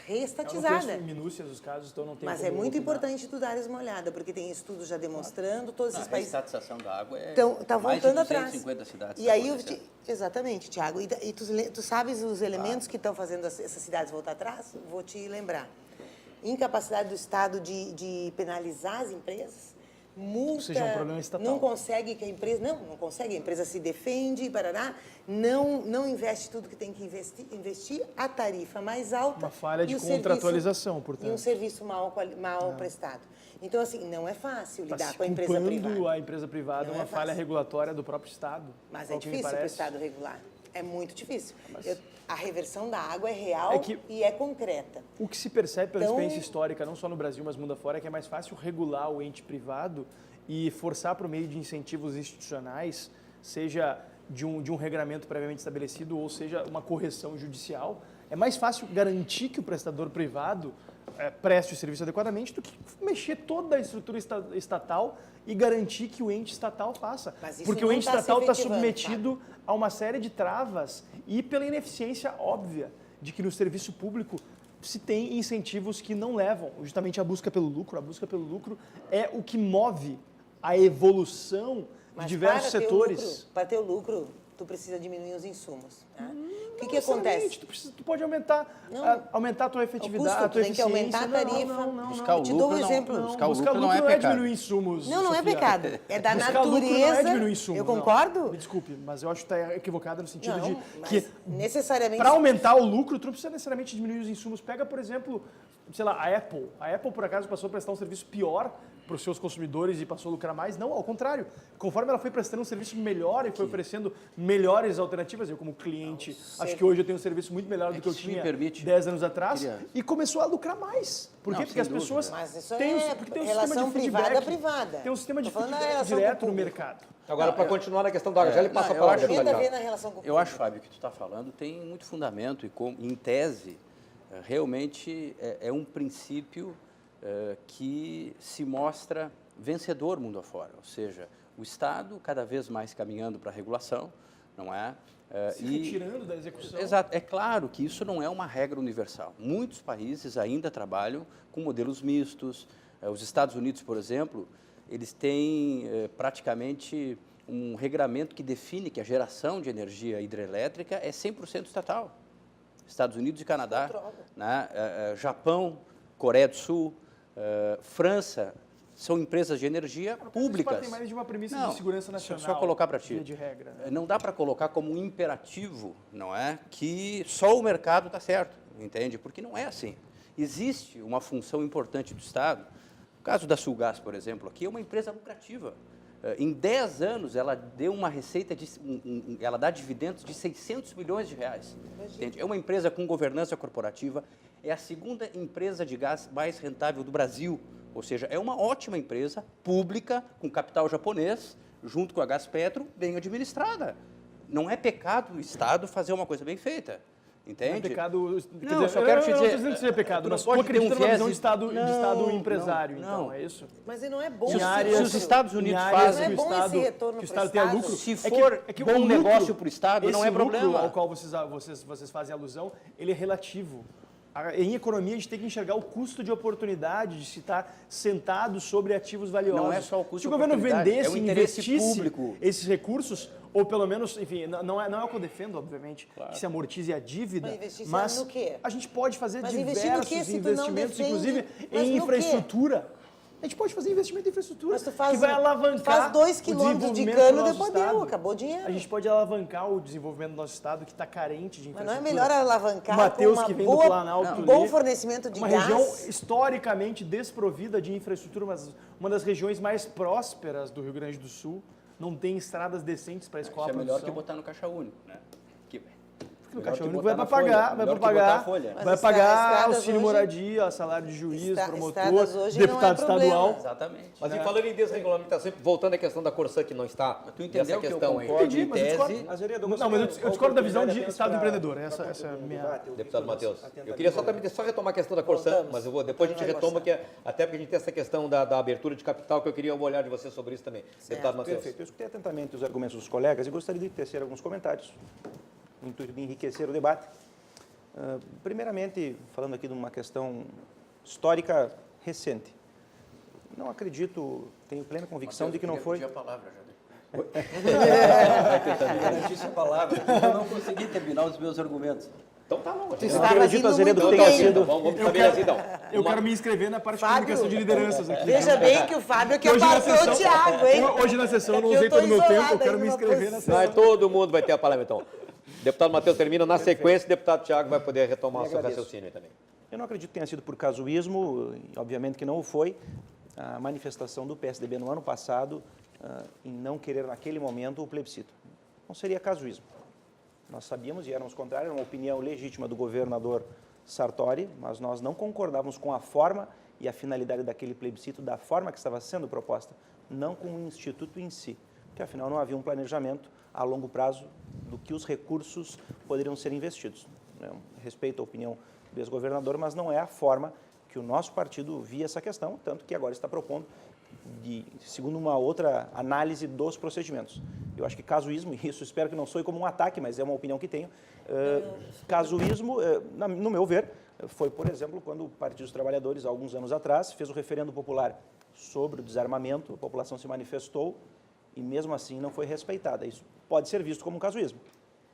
reestatizada.
Eu não conheço minúcias dos casos, então não tem
Mas
como
é muito
opinar.
importante tu dares uma olhada, porque tem estudos já demonstrando, todos esses países...
A estatização da água é
tá
mais
voltando
de 250
atrás.
cidades.
E aí, exatamente, Tiago. E tu sabes os elementos que estão fazendo essas cidades voltar atrás? Vou te lembrar. Incapacidade do Estado de penalizar as empresas, multa,
ou seja, um problema estatal.
não consegue que a empresa... Não consegue, a empresa se defende, parará, não investe tudo que tem que investir, a tarifa mais alta...
Uma falha de
e o
contratualização, portanto.
E um serviço mal prestado. Então, assim, não é fácil lidar com a empresa privada.
A empresa privada
Não
uma
é
falha
fácil.
regulatória do próprio Estado.
Mas é difícil para o Estado regular. É muito difícil. A reversão da água é real e é concreta.
O que se percebe pela
Então-
experiência histórica, não só no Brasil, mas mundo afora, é que é mais fácil regular o ente privado e forçar por meio de incentivos institucionais, seja de um regramento previamente estabelecido ou seja uma correção judicial. É mais fácil garantir que o prestador privado preste o serviço adequadamente do que mexer toda a estrutura estatal e garantir que o ente estatal faça.
Mas isso
Porque
não
o ente
tá se
estatal está
efetivando,
submetido a uma série de travas e pela ineficiência óbvia de que no serviço público se tem incentivos que não levam justamente à busca pelo lucro. A busca pelo lucro é o que move a evolução de diversos setores.
Para ter o lucro, tu precisa diminuir os insumos. Tá? O que
necessariamente,
acontece?
Tu pode aumentar, aumentar a tua efetividade,
custo,
a tua
tu tem que
eficiência.
aumentar a tarifa.
Buscar o
Te dou um
lucro não,
exemplo.
buscar o
Buscar
lucro não é
não é
pecado.
diminuir insumos.
Não, não é
Sofia.
pecado. É da
Buscar lucro
natureza.
não é diminuir insumos.
Eu
não.
concordo.
Me desculpe, mas eu acho que está equivocada no sentido
Não,
de
mas
que
necessariamente.
para aumentar o lucro, tu não precisa necessariamente diminuir os insumos. Pega, por exemplo, sei lá, a Apple. A Apple, por acaso, passou a prestar um serviço pior para os seus consumidores e passou a lucrar mais? Não, ao contrário. Conforme ela foi prestando um serviço melhor e foi oferecendo melhores alternativas, eu como cliente, acho que hoje eu tenho um serviço muito melhor do que eu
se me
tinha
permite,
10 anos atrás,
queria-
e começou a lucrar mais. Por quê?
Não,
Porque
sem
as pessoas
dúvida.
Mas isso
têm
é
porque tem um
relação
sistema de feedback,
privada a privada.
Tem um sistema de
Tô falando da
feedback
relação com o
direto no
público.
mercado.
Agora, para continuar na questão da água, já ele passa a
eu
palavra.
acho-
deputado
Tenta ver
Thiago.
na relação com o
Eu acho, Fábio, que tu está falando tem muito fundamento e, em tese, realmente é um princípio que se mostra vencedor mundo afora. Ou seja, o Estado cada vez mais caminhando para a regulação, não é?
Se retirando da execução.
Exato. É claro que isso não é uma regra universal. Muitos países ainda trabalham com modelos mistos. Os Estados Unidos, por exemplo, eles têm praticamente um regramento que define que a geração de energia hidrelétrica é 100% estatal. Estados Unidos e Canadá, né? Japão, Coreia do Sul, França, são empresas de energia públicas.
Tem mais de uma premissa
Não,
de segurança nacional.
só colocar para ti.
via de regra, né?
Não dá para colocar como um imperativo, não é, que só o mercado está certo, entende? Porque não é assim. Existe uma função importante do Estado. O caso da Sulgás, por exemplo, aqui é uma empresa lucrativa. Em 10 anos, ela deu uma receita, ela dá dividendos de 600 milhões de reais. Entende? É uma empresa com governança corporativa, é a segunda empresa de gás mais rentável do Brasil. Ou seja, é uma ótima empresa pública, com capital japonês, junto com a Gaspetro, bem administrada. Não é pecado o Estado fazer uma coisa bem feita. Entende?
Não é pecado.
Não, eu só quero te
não
dizer.
estou dizendo que seja pecado,
tu
mas
não
tu
pode ter
acredita
um
numa visão
viés
de Estado
Não,
empresário,
não.
então, é isso?
Mas não é bom.
Se os-
esse
se os Estados
Em
Unidos
áreas
fazem-
que o
Não é bom esse
Estado,
retorno
que o
pro
Estado tenha
Estado.
lucro.
Se
É
for
que
bom
o lucro,
negócio pro Estado, não
esse
é problema.
lucro ao qual vocês fazem alusão, ele é relativo. Em economia, a gente tem que enxergar o custo de oportunidade de se estar sentado sobre ativos valiosos.
Não é só o custo
Se o
de
governo
oportunidade,
vendesse
é o
e
interesse
investisse
público.
esses recursos, ou pelo menos, enfim, não é o que eu defendo, obviamente, que se amortize a dívida,
Mas investir
mas
no quê?
a gente pode fazer
Mas investir no
diversos
quê se tu não
investimentos,
defende?
inclusive
Mas
em
no quê?
infraestrutura. A gente pode fazer investimento em infraestrutura
Mas tu faz,
que vai alavancar
faz 2
o
quilômetros de
desenvolvimento
cano,
do nosso
depois deu,
estado.
acabou o dinheiro.
A gente pode alavancar o desenvolvimento do nosso estado que está carente de
Mas não é
infraestrutura.
melhor alavancar
O Matheus,
com uma
que vem do
boa,
Planalto
um bom
ali,
fornecimento de
uma
gás?
região historicamente desprovida de infraestrutura, mas uma das regiões mais prósperas do Rio Grande do Sul, não tem estradas decentes para escoar
Isso
a
é melhor
produção.
que botar no caixa único, né? Que-
Porque no
melhor
Caixa
que
Único
botar
vai
na
para
folha,
pagar,
melhor que
vai
botar a
pagar,
folha.
Mas
vai
as
pagar
estradas
auxílio
hoje-
moradia, salário de juiz, promotor,
estradas hoje não é
deputado
problema.
estadual.
Exatamente.
Mas e falando em desregulamentação, voltando à questão da Corsã, que não está
Tu entendeu
nessa
que eu
questão aí.
concordo
Entendi,
em
mas eu
tese?
discordo.
Azeredo,
Não, mas eu discordo da visão de Estado empreendedor. Essa é a minha...
Deputado Matheus, eu queria só retomar a questão da Corsã,
Voltamos.
mas depois a gente retoma, até porque a gente tem essa questão da abertura de capital, que eu queria um olhar de você sobre isso também. Deputado Matheus.
Perfeito. Eu escutei atentamente os argumentos dos colegas e gostaria de tecer alguns comentários, no intuito de enriquecer o debate. Primeiramente, falando aqui de uma questão histórica recente. Não acredito, tenho plena convicção de que não foi...
Eu a palavra, já. Garantisse a palavra, eu não consegui terminar os meus argumentos.
Então tá bom.
Tu
Eu
estavas
acredito,
indo
Azeredo,
muito
que tenha
bem.
sido...
Vamos saber assim, então.
Eu quero me inscrever na parte de
Fábio,
comunicação de lideranças aqui.
Veja bem que o Fábio é que
Hoje na
apartou o
sessão-
Thiago, hein?
Hoje na sessão eu não
É que eu
usei
tô
todo o meu tempo, eu
isolada
quero
aí
me
numa
inscrever na
posição.
sessão.
Mas todo mundo vai ter a palavra, então. Deputado Matheus termina na sequência, o deputado Thiago vai poder retomar o seu
agradeço.
raciocínio aí também.
Eu não acredito que tenha sido por casuísmo, e obviamente que não o foi, a manifestação do PSDB no ano passado em não querer naquele momento o plebiscito. Não seria casuísmo. Nós sabíamos e éramos contrários, era uma opinião legítima do governador Sartori, mas nós não concordávamos com a forma e a finalidade daquele plebiscito, da forma que estava sendo proposta, não com o Instituto em si, porque afinal não havia um planejamento a longo prazo do que os recursos poderiam ser investidos. Eu respeito a opinião do ex-governador, mas não é a forma que o nosso partido via essa questão, tanto que agora está propondo, segundo uma outra análise dos procedimentos. Eu acho que casuísmo, e isso espero que não soe como um ataque, mas é uma opinião que tenho, casuísmo, no meu ver, foi, por exemplo, quando o Partido dos Trabalhadores, há alguns anos atrás, fez o referendo popular sobre o desarmamento, a população se manifestou e mesmo assim não foi respeitada. Isso pode ser visto como um casuísmo.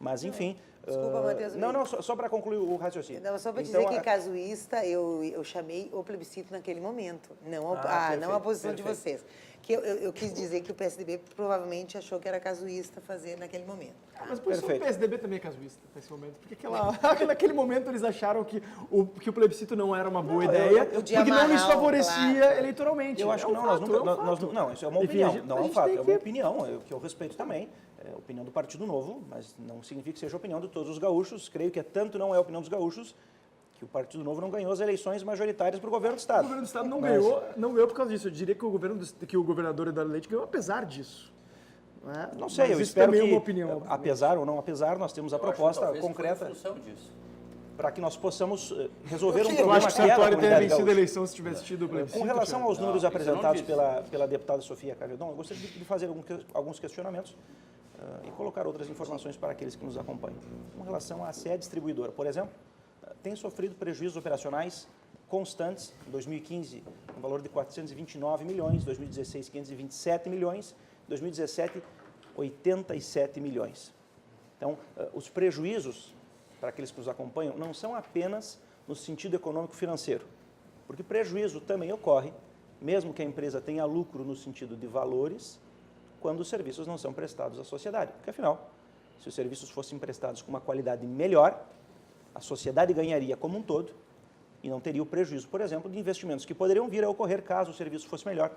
Mas, enfim...
Desculpa, Matheus.
Não, só para concluir o raciocínio.
Não, só para
Então,
dizer que casuísta, eu chamei o plebiscito naquele momento, não a posição de vocês. Que eu quis dizer que o PSDB provavelmente achou que era casuísta fazer naquele momento.
Mas por isso o PSDB também é casuísta nesse momento. Porque naquele momento eles acharam que o plebiscito não era uma boa ideia, porque não lhes favorecia eleitoralmente.
Eu acho que não, isso é uma opinião, não é um fato, é uma opinião, que eu respeito também. É a opinião do Partido Novo, mas não significa que seja a opinião de todos os gaúchos. Creio que tanto não é a opinião dos gaúchos que o Partido Novo não ganhou as eleições majoritárias para o governo do Estado.
O governo do Estado não ganhou por causa disso. Eu diria que o governador Eduardo Leite ganhou apesar disso.
Não sei, eu espero que,
uma opinião,
apesar ou não apesar, nós temos a proposta concreta para que nós possamos resolver um problema.
Eu acho que o Sartori teria vencido a eleição se tivesse tido o plebiscito.
Com relação aos números apresentados pela deputada Sofia Carvedon, eu gostaria de fazer alguns questionamentos e colocar outras informações para aqueles que nos acompanham. Com relação à SE distribuidora, por exemplo, tem sofrido prejuízos operacionais constantes, em 2015, no valor de 429 milhões, 2016, 527 milhões, 2017, 87 milhões. Então, os prejuízos, para aqueles que nos acompanham, não são apenas no sentido econômico-financeiro, porque prejuízo também ocorre, mesmo que a empresa tenha lucro no sentido de valores, quando os serviços não são prestados à sociedade. Porque, afinal, se os serviços fossem prestados com uma qualidade melhor, a sociedade ganharia como um todo e não teria o prejuízo, por exemplo, de investimentos que poderiam vir a ocorrer caso o serviço fosse melhor.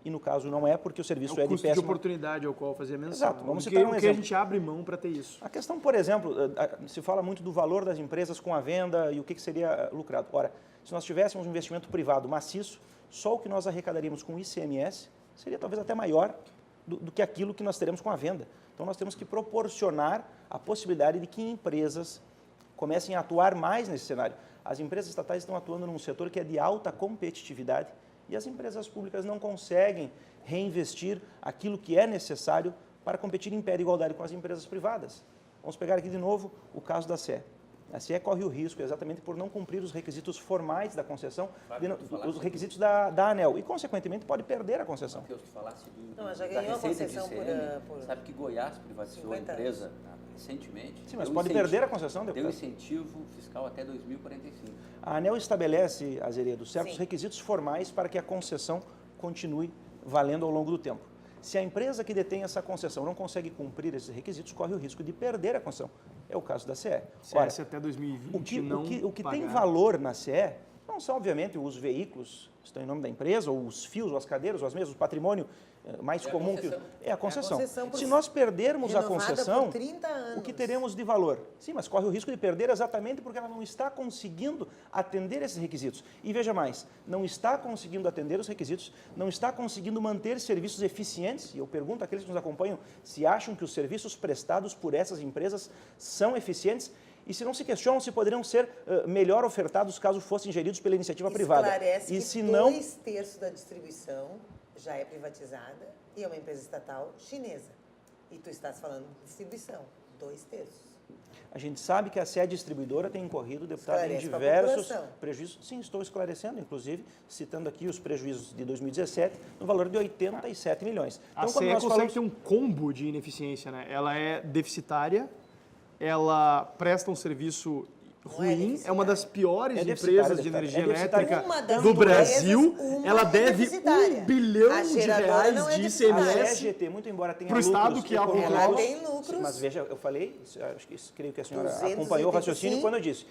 E, no caso, não é porque o serviço é de péssima...
O custo de oportunidade ao qual eu fazia menção.
Exato. Vamos citar um exemplo.
Que a gente abre mão para ter isso.
A questão, por exemplo, se fala muito do valor das empresas com a venda e o que seria lucrado. Ora, se nós tivéssemos um investimento privado maciço, só o que nós arrecadaríamos com o ICMS seria talvez até maior do que aquilo que nós teremos com a venda. Então, nós temos que proporcionar a possibilidade de que empresas comecem a atuar mais nesse cenário. As empresas estatais estão atuando num setor que é de alta competitividade e as empresas públicas não conseguem reinvestir aquilo que é necessário para competir em pé de igualdade com as empresas privadas. Vamos pegar aqui de novo o caso da SE. A SE corre o risco, exatamente por não cumprir os requisitos formais da concessão, os requisitos da ANEEL, e, consequentemente, pode perder a concessão.
Matheus, tu falasse
já ganhou a concessão por...
Sabe que Goiás privatizou a empresa recentemente.
Sim, mas pode perder a concessão, deputado.
Deu incentivo fiscal até 2045.
A ANEEL estabelece, Azeredo, certos requisitos formais para que a concessão continue valendo ao longo do tempo. Se a empresa que detém essa concessão não consegue cumprir esses requisitos, corre o risco de perder a concessão. É o caso da CE.
Ora, até 2020
o que tem valor na CE não são, obviamente, os veículos que estão em nome da empresa, ou os fios, ou as cadeiras, ou as mesas, o patrimônio mais comum que é a concessão. Se nós perdermos a concessão,
por 30 anos.
O que teremos de valor? Sim, mas corre o risco de perder exatamente porque ela não está conseguindo atender esses requisitos. E veja mais, não está conseguindo atender os requisitos, não está conseguindo manter serviços eficientes, e eu pergunto àqueles que nos acompanham se acham que os serviços prestados por essas empresas são eficientes e se não se questionam se poderiam ser melhor ofertados caso fossem geridos pela iniciativa privada.
Esclarece
e
que
se não
2/3 da distribuição já é privatizada e é uma empresa estatal chinesa. E tu estás falando de distribuição, 2/3.
A gente sabe que a SE distribuidora tem incorrido, deputado, em
Esclarece
diversos prejuízos. Sim, estou esclarecendo, inclusive, citando aqui os prejuízos de 2017, no valor de 87 milhões.
Então, a SE consegue ter um combo de ineficiência, né? Ela é deficitária, ela presta um serviço ruim, é uma das piores empresas de energia elétrica do Brasil. Ela deve R$1 bilhão de reais de ICMS.
A CEGT, muito embora tenha
para o Estado que
ela tem lucros.
Mas veja, eu falei, creio que a senhora acompanhou o raciocínio quando eu disse,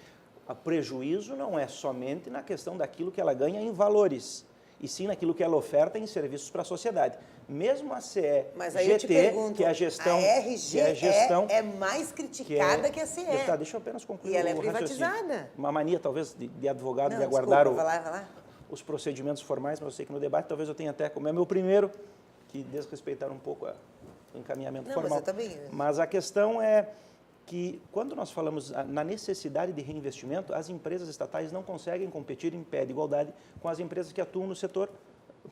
o prejuízo não é somente na questão daquilo que ela ganha em valores. e sim naquilo que ela oferta em serviços para a sociedade. Mesmo a CE,
Mas aí
GT,
eu te pergunto,
que é a gestão...
a RGE é mais
que
criticada que a CE.
Deputado, deixa eu apenas concluir
E ela é
o raciocínio.
privatizada.
Uma mania, talvez, de advogado,
Não,
de aguardar
desculpa, vai lá.
os procedimentos formais, mas eu sei que no debate talvez eu tenha até, como é meu primeiro, que desrespeitar um pouco o encaminhamento
Não,
formal.
mas eu também...
Mas a questão é que, quando nós falamos na necessidade de reinvestimento, as empresas estatais não conseguem competir em pé de igualdade com as empresas que atuam no setor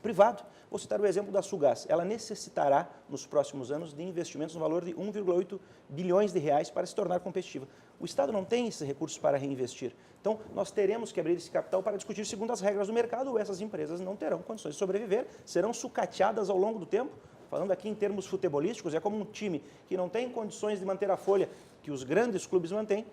privado. Vou citar o exemplo da Sulgás. Ela necessitará, nos próximos anos, de investimentos no valor de 1,8 bilhões de reais para se tornar competitiva. O Estado não tem esses recursos para reinvestir. Então, nós teremos que abrir esse capital para discutir segundo as regras do mercado, ou essas empresas não terão condições de sobreviver, serão sucateadas ao longo do tempo. Falando aqui em termos futebolísticos, é como um time que não tem condições de manter a folha que os grandes clubes mantêm,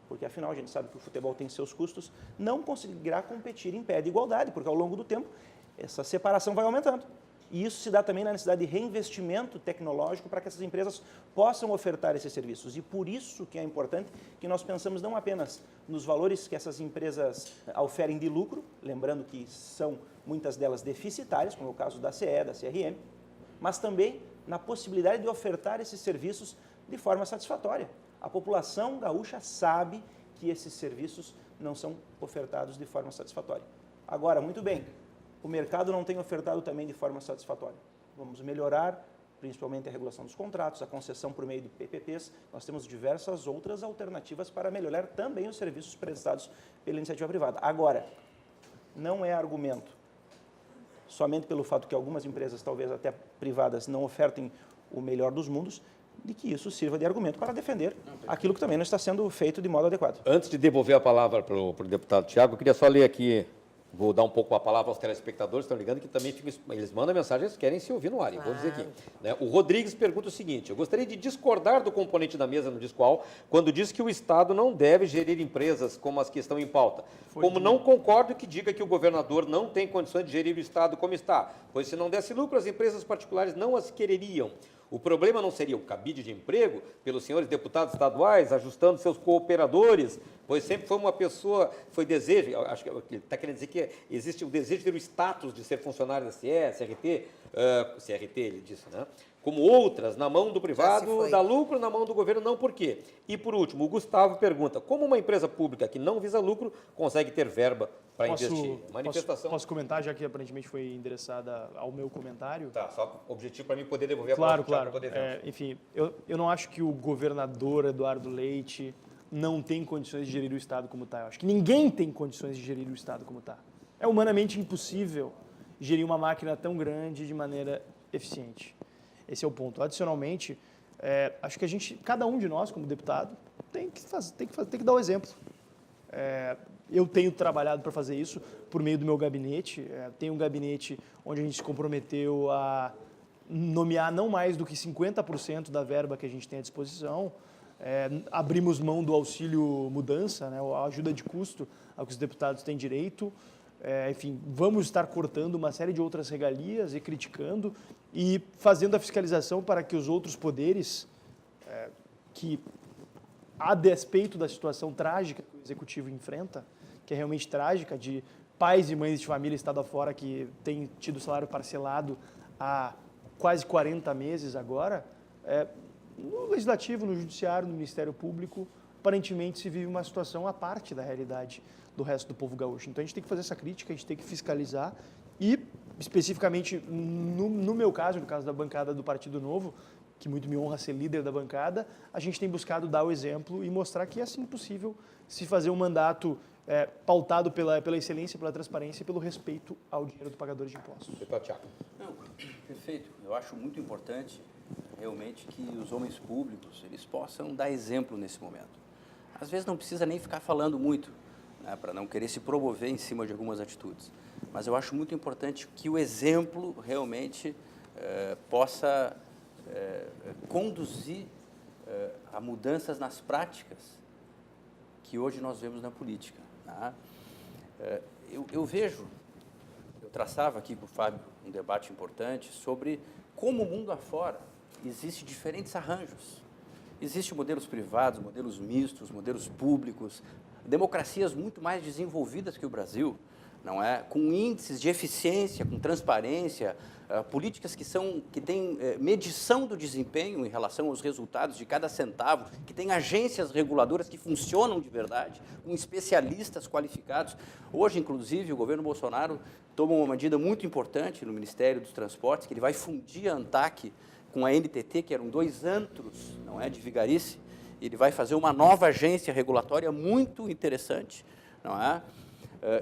porque afinal a gente sabe que o futebol tem seus custos, não conseguirá competir em pé de igualdade, porque ao longo do tempo essa separação vai aumentando. E isso se dá também na necessidade de reinvestimento tecnológico para que essas empresas possam ofertar esses serviços. E por isso que é importante que nós pensamos não apenas nos valores que essas empresas oferem de lucro, lembrando que são muitas delas deficitárias, como é o caso da CE, da CRM, mas também na possibilidade de ofertar esses serviços de forma satisfatória. A população gaúcha sabe que esses serviços não são ofertados de forma satisfatória. Agora, muito bem, o mercado não tem ofertado também de forma satisfatória. Vamos melhorar, principalmente a regulação dos contratos, a concessão por meio de PPPs. Nós temos diversas outras alternativas para melhorar também os serviços prestados pela iniciativa privada. Agora, não é argumento, somente pelo fato que algumas empresas, talvez até privadas, não ofertem o melhor dos mundos, de que isso sirva de argumento para defender aquilo que também não está sendo feito de modo adequado.
Antes de devolver a palavra para o deputado Tiago, eu queria só ler aqui, vou dar um pouco a palavra aos telespectadores, estão ligando, que também eles mandam mensagem, eles querem se ouvir no ar, vou dizer aqui. Né? O Rodrigues pergunta o seguinte: eu gostaria de discordar do componente da mesa no Disqual, quando diz que o Estado não deve gerir empresas como as que estão em pauta. Não concordo que diga que o governador não tem condições de gerir o Estado como está, pois se não desse lucro, as empresas particulares não as quereriam. O problema não seria o cabide de emprego pelos senhores deputados estaduais, ajustando seus cooperadores, pois sempre foi uma pessoa, foi desejo, acho que ele está querendo dizer que existe o desejo de ter o status de ser funcionário da CE, CRT, ele disse, né? Como outras, na mão do privado, dá lucro, na mão do governo, não por quê? E, por último, o Gustavo pergunta, como uma empresa pública que não visa lucro consegue ter verba para investir? Manifestação.
Posso comentar, já que aparentemente foi endereçada ao meu comentário?
Tá, só objetivo para mim poder devolver
Claro,
a palavra.
claro. Enfim, eu não acho que o governador Eduardo Leite não tem condições de gerir o Estado como está. Eu acho que ninguém tem condições de gerir o Estado como está. É humanamente impossível gerir uma máquina tão grande de maneira eficiente. Esse é o ponto. Adicionalmente, acho que cada um de nós, como deputado, tem que dar o exemplo. Eu tenho trabalhado para fazer isso por meio do meu gabinete. Tenho um gabinete onde a gente se comprometeu a nomear não mais do que 50% da verba que a gente tem à disposição. Abrimos mão do auxílio mudança, né, a ajuda de custo a que os deputados têm direito. Enfim, vamos estar cortando uma série de outras regalias e criticando e fazendo a fiscalização para que os outros poderes, que a despeito da situação trágica que o Executivo enfrenta, que é realmente trágica, de pais e mães de família estado afora que têm tido salário parcelado há quase 40 meses agora, no Legislativo, no Judiciário, no Ministério Público, aparentemente se vive uma situação à parte da realidade do resto do povo gaúcho. Então a gente tem que fazer essa crítica, a gente tem que fiscalizar e, especificamente, no meu caso, no caso da bancada do Partido Novo, que muito me honra ser líder da bancada, a gente tem buscado dar o exemplo e mostrar que é assim possível se fazer um mandato pautado pela excelência, pela transparência e pelo respeito ao dinheiro do pagador de impostos.
Não, perfeito. Eu acho muito importante, realmente, que os homens públicos eles possam dar exemplo nesse momento. Às vezes não precisa nem ficar falando muito, né, para não querer se promover em cima de algumas atitudes. Mas eu acho muito importante que o exemplo realmente possa conduzir a mudanças nas práticas que hoje nós vemos na política. Tá? Eu vejo, eu traçava aqui com o Fábio um debate importante sobre como o mundo afora existem diferentes arranjos. Existem modelos privados, modelos mistos, modelos públicos, democracias muito mais desenvolvidas que o Brasil, não é? Com índices de eficiência, com transparência, políticas que têm medição do desempenho em relação aos resultados de cada centavo, que têm agências reguladoras que funcionam de verdade, com especialistas qualificados. Hoje, inclusive, o governo Bolsonaro toma uma medida muito importante no Ministério dos Transportes, que ele vai fundir a ANTAQ com a NTT, que eram 2 antros, não é, de vigarice. Ele vai fazer uma nova agência regulatória muito interessante, não é?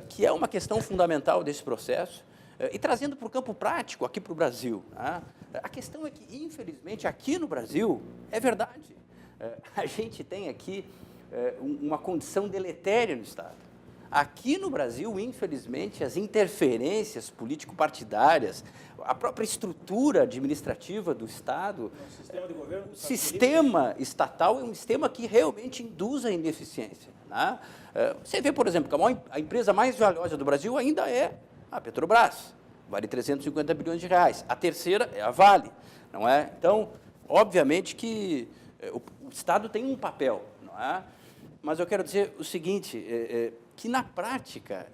Que é uma questão fundamental desse processo. E trazendo para o campo prático, aqui para o Brasil, né? A questão é que, infelizmente, aqui no Brasil, é verdade, a gente tem aqui uma condição deletéria no Estado. Aqui no Brasil, infelizmente, as interferências político-partidárias, a própria estrutura administrativa do Estado, o sistema estatal é um sistema que realmente induz a ineficiência, né? Você vê, por exemplo, que a empresa mais valiosa do Brasil ainda é a Petrobras, vale 350 bilhões de reais. A terceira é a Vale, não é? Então, obviamente que o Estado tem um papel, não é? Mas eu quero dizer o seguinte, que na prática,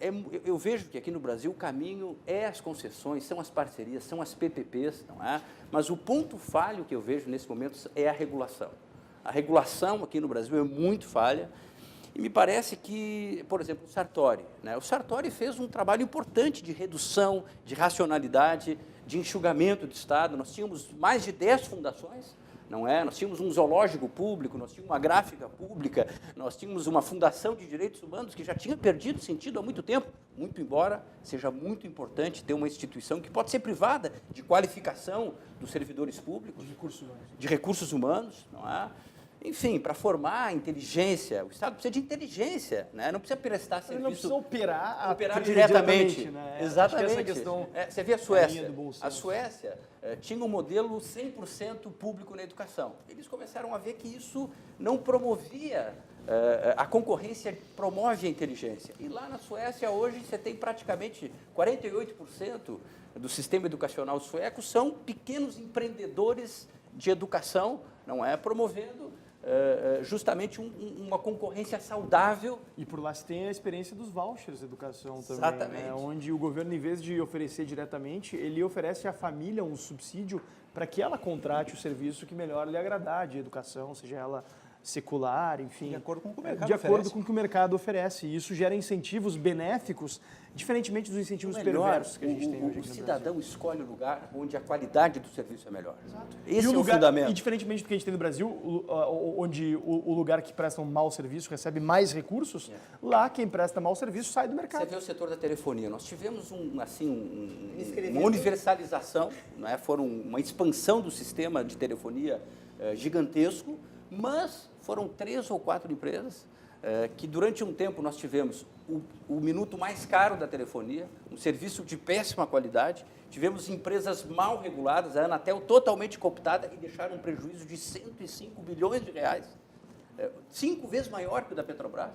eu vejo que aqui no Brasil o caminho é as concessões, são as parcerias, são as PPPs, não é? Mas o ponto falho que eu vejo nesse momento é a regulação. A regulação aqui no Brasil é muito falha. E me parece que, por exemplo, o Sartori, né? O Sartori fez um trabalho importante de redução, de racionalidade, de enxugamento do Estado. Nós tínhamos mais de 10 fundações, não é? Nós tínhamos um zoológico público, nós tínhamos uma gráfica pública, nós tínhamos uma fundação de direitos humanos que já tinha perdido sentido há muito tempo, muito embora seja muito importante ter uma instituição que pode ser privada de qualificação dos servidores públicos, de recursos humanos, não é? Enfim, para formar inteligência, o Estado precisa de inteligência, né? Não precisa prestar serviço...
Ele não precisa operar
diretamente.
Né?
Exatamente.
Essa questão
você vê a Suécia. A Suécia tinha um modelo 100% público na educação. Eles começaram a ver que isso não promovia... a concorrência promove a inteligência. E lá na Suécia, hoje, você tem praticamente 48% do sistema educacional sueco são pequenos empreendedores de educação, não é? Promovendo justamente uma concorrência saudável.
E por lá se tem a experiência dos vouchers de educação também,
exatamente,
né? Onde o governo, em vez de oferecer diretamente, ele oferece à família um subsídio para que ela contrate o serviço que melhor lhe agradar de educação, seja ela secular, enfim.
De acordo com o que o mercado
de acordo
oferece.
com o que o mercado oferece. E isso gera incentivos beneficos, diferentemente dos incentivos perversos que a gente tem hoje aqui no
O cidadão
Brasil.
escolhe o lugar onde a qualidade do serviço é melhor.
Exato.
Esse
E
é o fundamento.
E diferentemente do que a gente tem no Brasil, onde o lugar que presta um mau serviço recebe mais recursos, lá quem presta mau serviço sai do mercado.
Você vê o setor da telefonia. Nós tivemos uma
Escrevendo.
universalização, né? Foram uma expansão do sistema de telefonia gigantesco, mas foram 3 ou 4 empresas que durante um tempo nós tivemos o minuto mais caro da telefonia, um serviço de péssima qualidade, tivemos empresas mal reguladas, a Anatel totalmente cooptada e deixaram um prejuízo de 105 bilhões de reais, 5 vezes maior que o da Petrobras,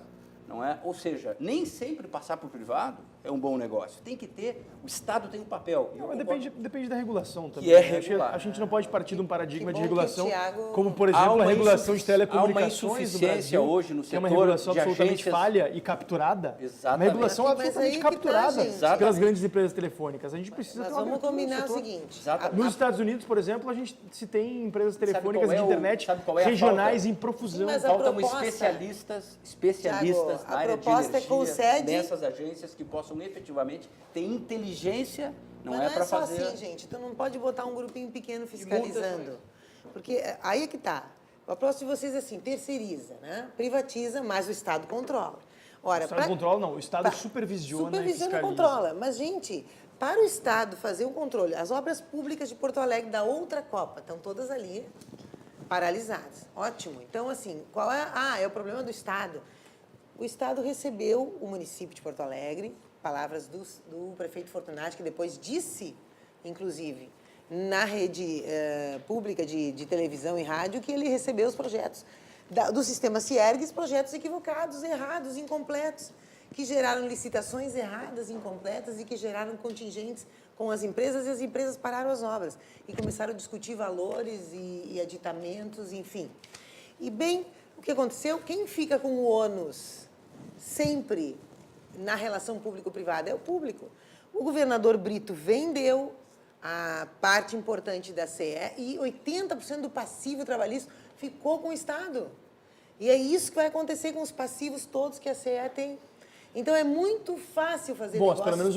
não é? Ou seja, nem sempre passar para o privado é um bom negócio. Tem que ter, o Estado tem um papel.
Não, mas depende da regulação também.
Que é
né?
regular.
A gente não pode partir de um paradigma
Que
de
bom que o
regulação,
Thiago-
como, por exemplo, a regulação de telecomunicações
há uma
do
insuficiência
Brasil,
hoje no
que é uma
setor
regulação
de
absolutamente
agências-
falha e capturada.
Exatamente.
Uma regulação
Mas aí
absolutamente
que tá,
capturada
gente.
pelas grandes empresas telefônicas. A gente precisa
Mas
ter uma
vamos
abertura no
combinar o
setor.
seguinte.
Exatamente.
Nos Estados Unidos, por exemplo, a gente se tem empresas telefônicas
qual é
de
o-
internet
sabe qual é a
regionais
falta?
em profusão.
Mas a
Faltam
proposta-
especialistas
Thiago,
na
a
área de
proposta
energia,
concede-
nessas agências que possam efetivamente ter inteligência, não
Mas
é
não
para
é só
fazer...
assim, gente. Tu não pode botar um grupinho pequeno fiscalizando.
coisas.
Porque aí é que tá. A proposta de vocês é assim, terceiriza, né? Privatiza, mas o Estado controla. Ora,
O Estado controla, não. O Estado supervisiona e
Supervisiona e
fiscaliza.
controla. Mas, gente, para o Estado fazer um controle, as obras públicas de Porto Alegre da outra Copa estão todas ali paralisadas. Ótimo. Então, assim, qual é... é o problema do Estado. O Estado recebeu o município de Porto Alegre, palavras do prefeito Fortunati, que depois disse, inclusive, na rede pública de televisão e rádio, que ele recebeu os projetos do sistema Ciergues, projetos equivocados, errados, incompletos, que geraram licitações erradas, incompletas e que geraram contingentes com as empresas, e as empresas pararam as obras e começaram a discutir valores e aditamentos, enfim. E, bem, o que aconteceu? Quem fica com o ônus sempre na relação público-privada? É o público. O governador Brito vendeu a parte importante da CE e 80% do passivo trabalhista ficou com o Estado. E é isso que vai acontecer com os passivos todos que a CE tem. Então é muito fácil fazer
Bom,
negócios
pelo menos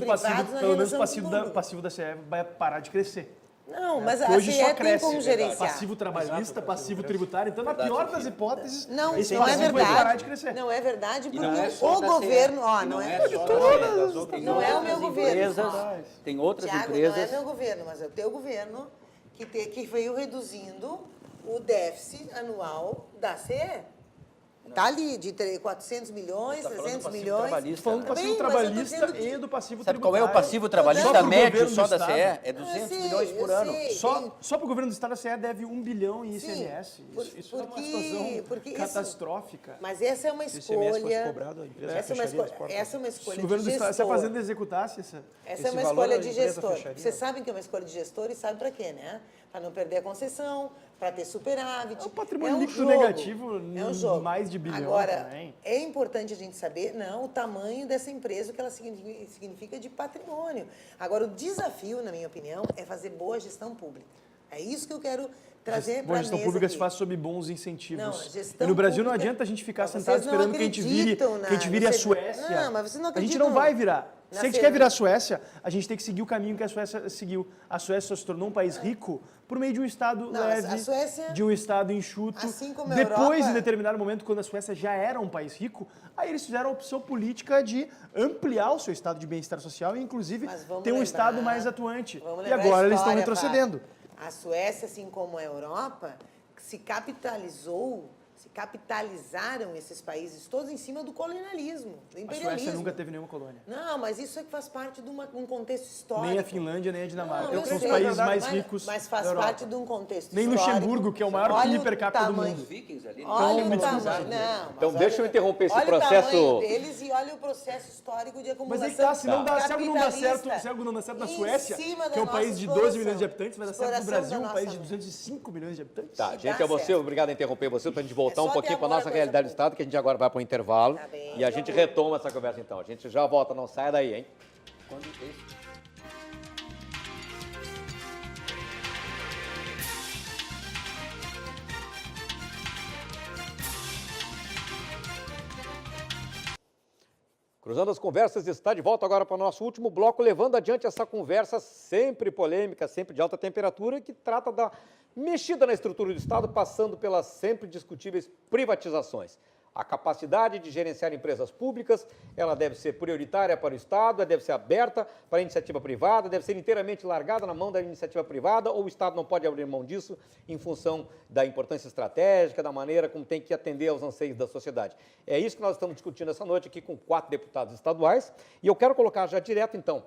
o passivo da CE vai parar de crescer.
Não, mas
Porque
a
hoje
CE
só
tem
cresce
como gerenciar.
passivo trabalhista, passivo tributário. Então, na pior das hipóteses,
Não,
esse
não é
passivo vai parar de
verdade.
crescer.
Não é verdade, porque
não é só
o
da
governo...
CE,
Ó,
e
não é
só da CE,
não é o meu governo.
Empresas, tem outras
Tiago,
empresas.
não é meu governo, mas é o teu governo que veio reduzindo o déficit anual da CE. Está ali, de 400 milhões,
Tá falando do
300
passivo
milhões.
trabalhista,
Falando do
né?
passivo
Bem, mas eu tô
trabalhista
dizendo
e do passivo
Sabe
tributário.
qual é o passivo
Só
trabalhista
pro
médio
governo
só
do
da
Estado.
CE? É
Eu
200
sei,
milhões por
eu
ano.
sei.
Só para o governo do Estado, a CE deve 1 bilhão em
Sim,
ICMS. Isso é uma
porque
situação
isso-
catastrófica.
Mas essa é uma
Se o ICMS fosse
escolha.
cobrado, a empresa
Essa é uma
fecharia as
escolha,
portas.
essa é uma
Se
escolha
o governo
de
do Estado, se a
gestor.
Fazenda executasse essa...
Essa
esse
é uma
valor,
escolha
a
de
empresa
gestor.
fecharia.
Vocês sabem que é uma escolha de gestor e sabem para quê, né? Para não perder a concessão, para ter superávit.
É um patrimônio
um
líquido
jogo.
negativo,
É um jogo.
mais de bilhão
Agora,
também.
é importante a gente saber, não, o tamanho dessa empresa, o que ela significa de patrimônio. Agora, o desafio, na minha opinião, é fazer boa gestão pública. É isso que eu quero trazer para
Boa
a
gestão
mesa
pública
aqui.
se faz sob bons incentivos.
Não, a gestão
E no Brasil não
pública-
adianta a gente ficar
Não,
sentado
vocês não
esperando que a gente vire,
acreditam
que a gente vire a
vocês-
Suécia.
Não, mas vocês não
a gente
acreditam
não vai virar.
na
Se a gente
Fer-
quer virar a Suécia, a gente tem que seguir o caminho que a Suécia seguiu. A Suécia só se tornou um país rico por meio de um Estado
Não,
leve,
a Suécia,
de um Estado enxuto.
assim como a
Depois,
Europa-
em determinado momento, quando a Suécia já era um país rico, aí eles fizeram a opção política de ampliar o seu estado de bem-estar social e, inclusive,
Mas vamos
ter um
lembrar-
Estado mais atuante.
vamos
E
lembrar a
agora eles estão
história,
retrocedendo.
Fábio. A Suécia, assim como a Europa, se capitalizaram esses países todos em cima do colonialismo, do
A
imperialismo.
Suécia nunca teve nenhuma colônia.
Não, mas isso é que faz parte de um contexto histórico.
Nem a Finlândia, nem a Dinamarca,
Não, eu
que são os
sei,
países
mas-
mais ricos
Mas faz
da Europa.
parte de um contexto
Nem
histórico.
Luxemburgo, que é o maior
Olha
PIB per capita do
tamanho-
mundo.
Os vikings ali, né?
Olha
Então,
o
me
tamanho.
desculpa.
Não,
Então,
mas
deixa eu
olha-
interromper esse
olha
processo.
o tamanho deles e olha o processo histórico de
Mas
acumulação
aí tá, se não dá, se algo não dá certo,
capitalista
se algo não dá certo na
em
Suécia,
cima da
que é um
nossa
país de 12
exploração.
milhões de habitantes, vai dar certo no
Exploração
Brasil,
da
um país
nossa
de 205 milhões de habitantes.
Tá,
Dá
gente, é você,
certo.
obrigado a interromper você, para a gente voltar
É
um
só
pouquinho
ter
para a
amor
nossa
à
realidade do
coisa
Estado, que a gente agora vai para o intervalo.
Tá bem,
E a gente
tá bom.
retoma essa conversa então. A gente já volta, não saia daí, hein?
Quando esse-
Cruzando as Conversas está de volta agora para o nosso último bloco, levando adiante essa conversa sempre polêmica, sempre de alta temperatura, que trata da mexida na estrutura do Estado, passando pelas sempre discutíveis privatizações. A capacidade de gerenciar empresas públicas, ela deve ser prioritária para o Estado, ela deve ser aberta para a iniciativa privada, deve ser inteiramente largada na mão da iniciativa privada, ou o Estado não pode abrir mão disso em função da importância estratégica, da maneira como tem que atender aos anseios da sociedade. É isso que nós estamos discutindo essa noite aqui com 4 deputados estaduais, e eu quero colocar já direto, então,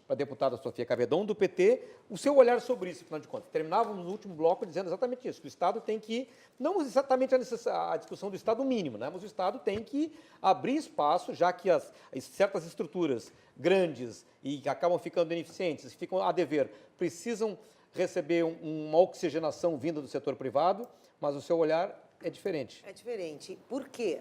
para a deputada Sofia Cavedon, do PT, o seu olhar sobre isso, afinal de contas. Terminávamos no último bloco dizendo exatamente isso, que o Estado tem que, não exatamente a discussão do Estado mínimo, né, mas o Estado tem que abrir espaço, já que certas estruturas grandes e que acabam ficando ineficientes, ficam a dever, precisam receber uma oxigenação vinda do setor privado, mas o seu olhar é diferente.
É diferente. Por quê?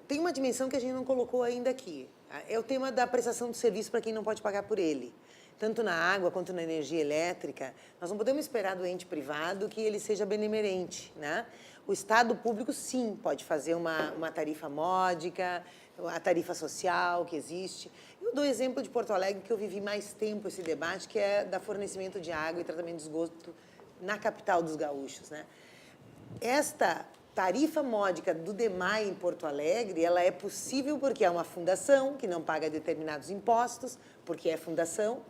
Tem uma dimensão que a gente não colocou ainda aqui. É o tema da prestação de serviço para quem não pode pagar por ele. Tanto na água quanto na energia elétrica, nós não podemos esperar do ente privado que ele seja benemerente, né? O Estado público, sim, pode fazer uma tarifa módica, a tarifa social que existe. Eu dou exemplo de Porto Alegre, que eu vivi mais tempo esse debate, que é da fornecimento de água e tratamento de esgoto na capital dos gaúchos, né? Esta tarifa módica do DEMAI em Porto Alegre, ela é possível porque é uma fundação que não paga determinados impostos, porque é fundação,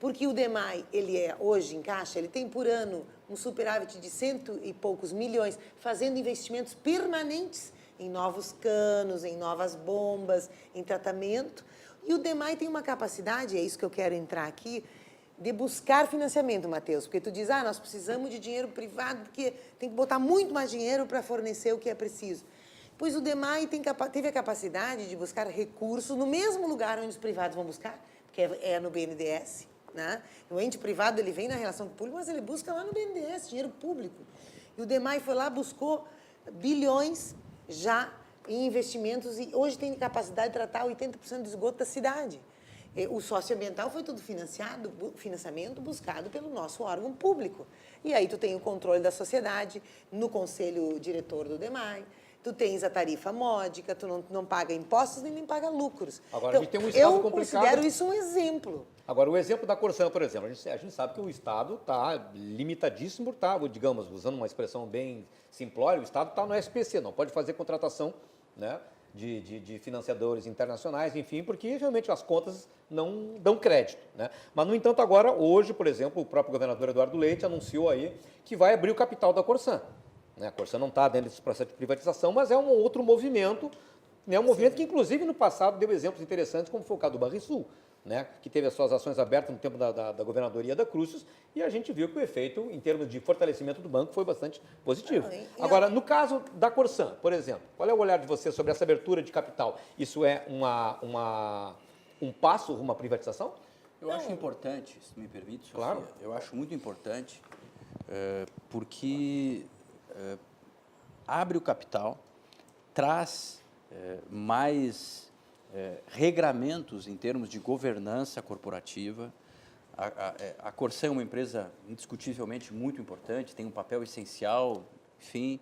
porque o DEMAI, ele é hoje em caixa, ele tem por ano um superávit de 100 e poucos milhões, fazendo investimentos permanentes em novos canos, em novas bombas, em tratamento. E o DEMAI tem uma capacidade, é isso que eu quero entrar aqui, de buscar financiamento, Matheus, porque tu diz, nós precisamos de dinheiro privado, porque tem que botar muito mais dinheiro para fornecer o que é preciso. Pois o DEMAI teve a capacidade de buscar recursos no mesmo lugar onde os privados vão buscar, porque é no BNDES, né? O ente privado, ele vem na relação com o público, mas ele busca lá no BNDES, dinheiro público. E o DEMAI foi lá, buscou bilhões já em investimentos e hoje tem capacidade de tratar 80% do esgoto da cidade. O socioambiental foi tudo financiamento buscado pelo nosso órgão público. E aí tu tem o controle da sociedade no conselho diretor do DEMAI, tu tens a tarifa módica, tu não paga impostos nem paga lucros.
Agora, a gente tem um Estado complicado.
Eu considero isso um exemplo.
Agora, o exemplo da Corsã, por exemplo, a gente sabe que o Estado está limitadíssimo, tá, digamos, usando uma expressão bem simplória, o Estado está no SPC, não pode fazer contratação, né, de financiadores internacionais, enfim, porque realmente as contas não dão crédito, né? Mas, no entanto, agora, hoje, por exemplo, o próprio governador Eduardo Leite anunciou aí que vai abrir o capital da Corsã. A Corsã não está dentro desse processo de privatização, mas é um outro movimento, né, um movimento que, inclusive, no passado deu exemplos interessantes, como foi o caso do Banrisul, né, que teve as suas ações abertas no tempo da governadoria da Crucis, e a gente viu que o efeito, em termos de fortalecimento do banco, foi bastante positivo. Agora, no caso da Corsã, por exemplo, qual é o olhar de você sobre essa abertura de capital? Isso é um passo rumo à privatização?
Eu acho importante, se me permite, Sofia,
claro.
Eu acho muito importante, porque abre o capital, traz mais regramentos em termos de governança corporativa. A Corsã é uma empresa indiscutivelmente muito importante, tem um papel essencial, enfim,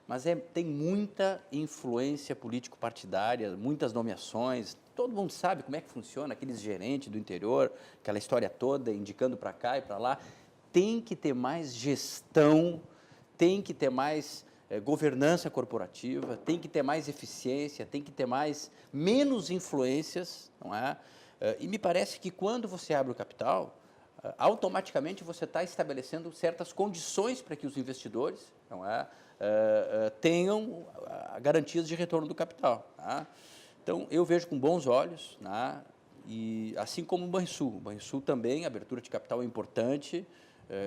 mas tem muita influência político-partidária, muitas nomeações. Todo mundo sabe como é que funciona, aqueles gerentes do interior, aquela história toda, indicando para cá e para lá. Tem que ter mais gestão, tem que ter mais governança corporativa, tem que ter mais eficiência, tem que ter menos influências, não é? E me parece que quando você abre o capital, automaticamente você está estabelecendo certas condições para que os investidores, não é, tenham garantias de retorno do capital. Tá? Então, eu vejo com bons olhos, né? E assim como o Banrisul também, a abertura de capital é importante,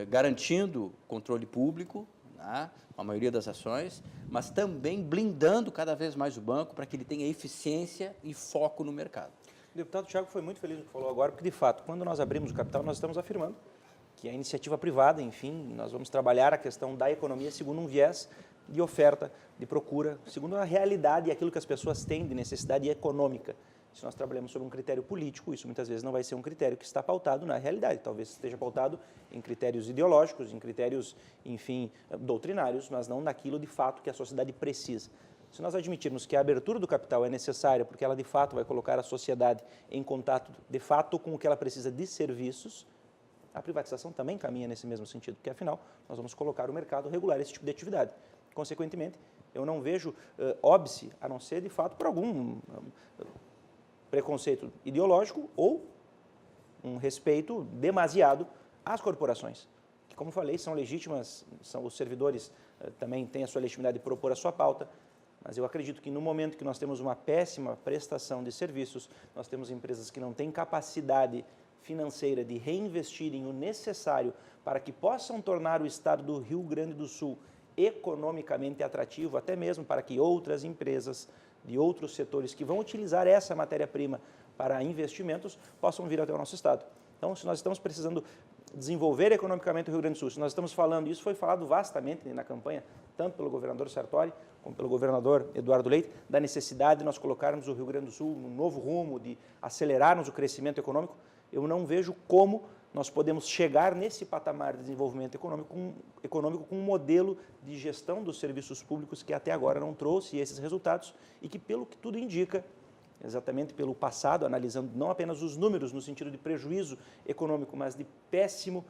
garantindo controle público, né, a maioria das ações, mas também blindando cada vez mais o banco para que ele tenha eficiência e foco no mercado.
O deputado Thiago foi muito feliz no que falou agora, porque, de fato, quando nós abrimos o capital, nós estamos afirmando que a iniciativa privada, enfim, nós vamos trabalhar a questão da economia segundo um viés de oferta, de procura, segundo a realidade e aquilo que as pessoas têm de necessidade econômica. Se nós trabalhamos sobre um critério político, isso muitas vezes não vai ser um critério que está pautado na realidade, talvez esteja pautado em critérios ideológicos, em critérios, enfim, doutrinários, mas não naquilo de fato que a sociedade precisa. Se nós admitirmos que a abertura do capital é necessária porque ela de fato vai colocar a sociedade em contato de fato com o que ela precisa de serviços, a privatização também caminha nesse mesmo sentido, porque afinal nós vamos colocar o mercado regular esse tipo de atividade. Consequentemente, eu não vejo óbice, a não ser de fato por algum preconceito ideológico ou um respeito demasiado às corporações, que, como falei, são legítimas, são os servidores também têm a sua legitimidade de propor a sua pauta, mas eu acredito que no momento que nós temos uma péssima prestação de serviços, nós temos empresas que não têm capacidade financeira de reinvestirem o necessário para que possam tornar o estado do Rio Grande do Sul economicamente atrativo, até mesmo para que outras empresas de outros setores que vão utilizar essa matéria-prima para investimentos possam vir até o nosso estado. Então, se nós estamos precisando desenvolver economicamente o Rio Grande do Sul, se nós estamos falando, isso foi falado vastamente na campanha, tanto pelo governador Sartori, como pelo governador Eduardo Leite, da necessidade de nós colocarmos o Rio Grande do Sul num novo rumo, de acelerarmos o crescimento econômico, eu não vejo como nós podemos chegar nesse patamar de desenvolvimento econômico com um modelo de gestão dos serviços públicos que até agora não trouxe esses resultados e que, pelo que tudo indica, exatamente pelo passado, analisando não apenas os números no sentido de prejuízo econômico, mas de péssima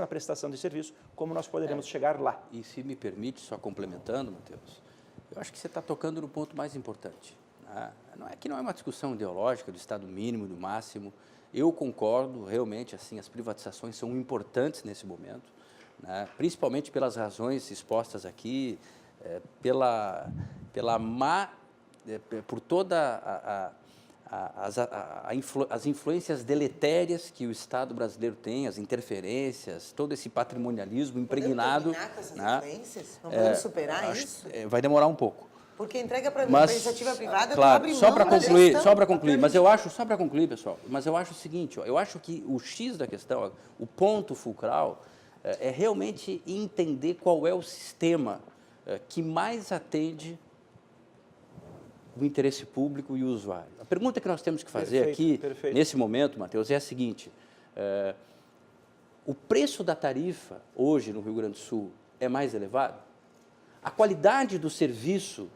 prestação de serviço, como nós poderemos chegar lá.
E se me permite, só complementando, Matheus, eu acho que você está tocando no ponto mais importante. Né? Não é uma discussão ideológica do estado mínimo, do máximo. Eu concordo, realmente, assim, as privatizações são importantes nesse momento, né? Principalmente pelas razões expostas aqui, por toda as influências deletérias que o Estado brasileiro tem, as interferências, todo esse patrimonialismo impregnado.
Podemos terminar com essas influências? Não
podemos
superar isso?
Vai demorar um pouco.
Porque entrega para a iniciativa privada,
claro, só para concluir, mas eu acho, só para concluir, pessoal, mas eu acho o seguinte, ó, eu acho que o X da questão, o ponto fulcral, é realmente entender qual é o sistema que mais atende o interesse público e o usuário. A pergunta que nós temos que fazer aqui, nesse momento, Matheus, é a seguinte: o preço da tarifa hoje no Rio Grande do Sul é mais elevado? A qualidade do serviço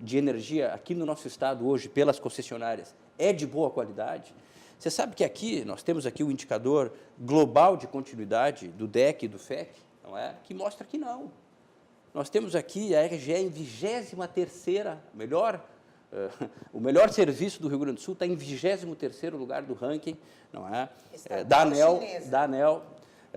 de energia aqui no nosso estado hoje, pelas concessionárias, é de boa qualidade? Você sabe que aqui, nós temos aqui o indicador global de continuidade do DEC e do FEC, não é? Que mostra que não. Nós temos aqui a RGE em 23ª, o melhor serviço do Rio Grande do Sul está em 23º lugar do ranking, não é? Da ANEEL.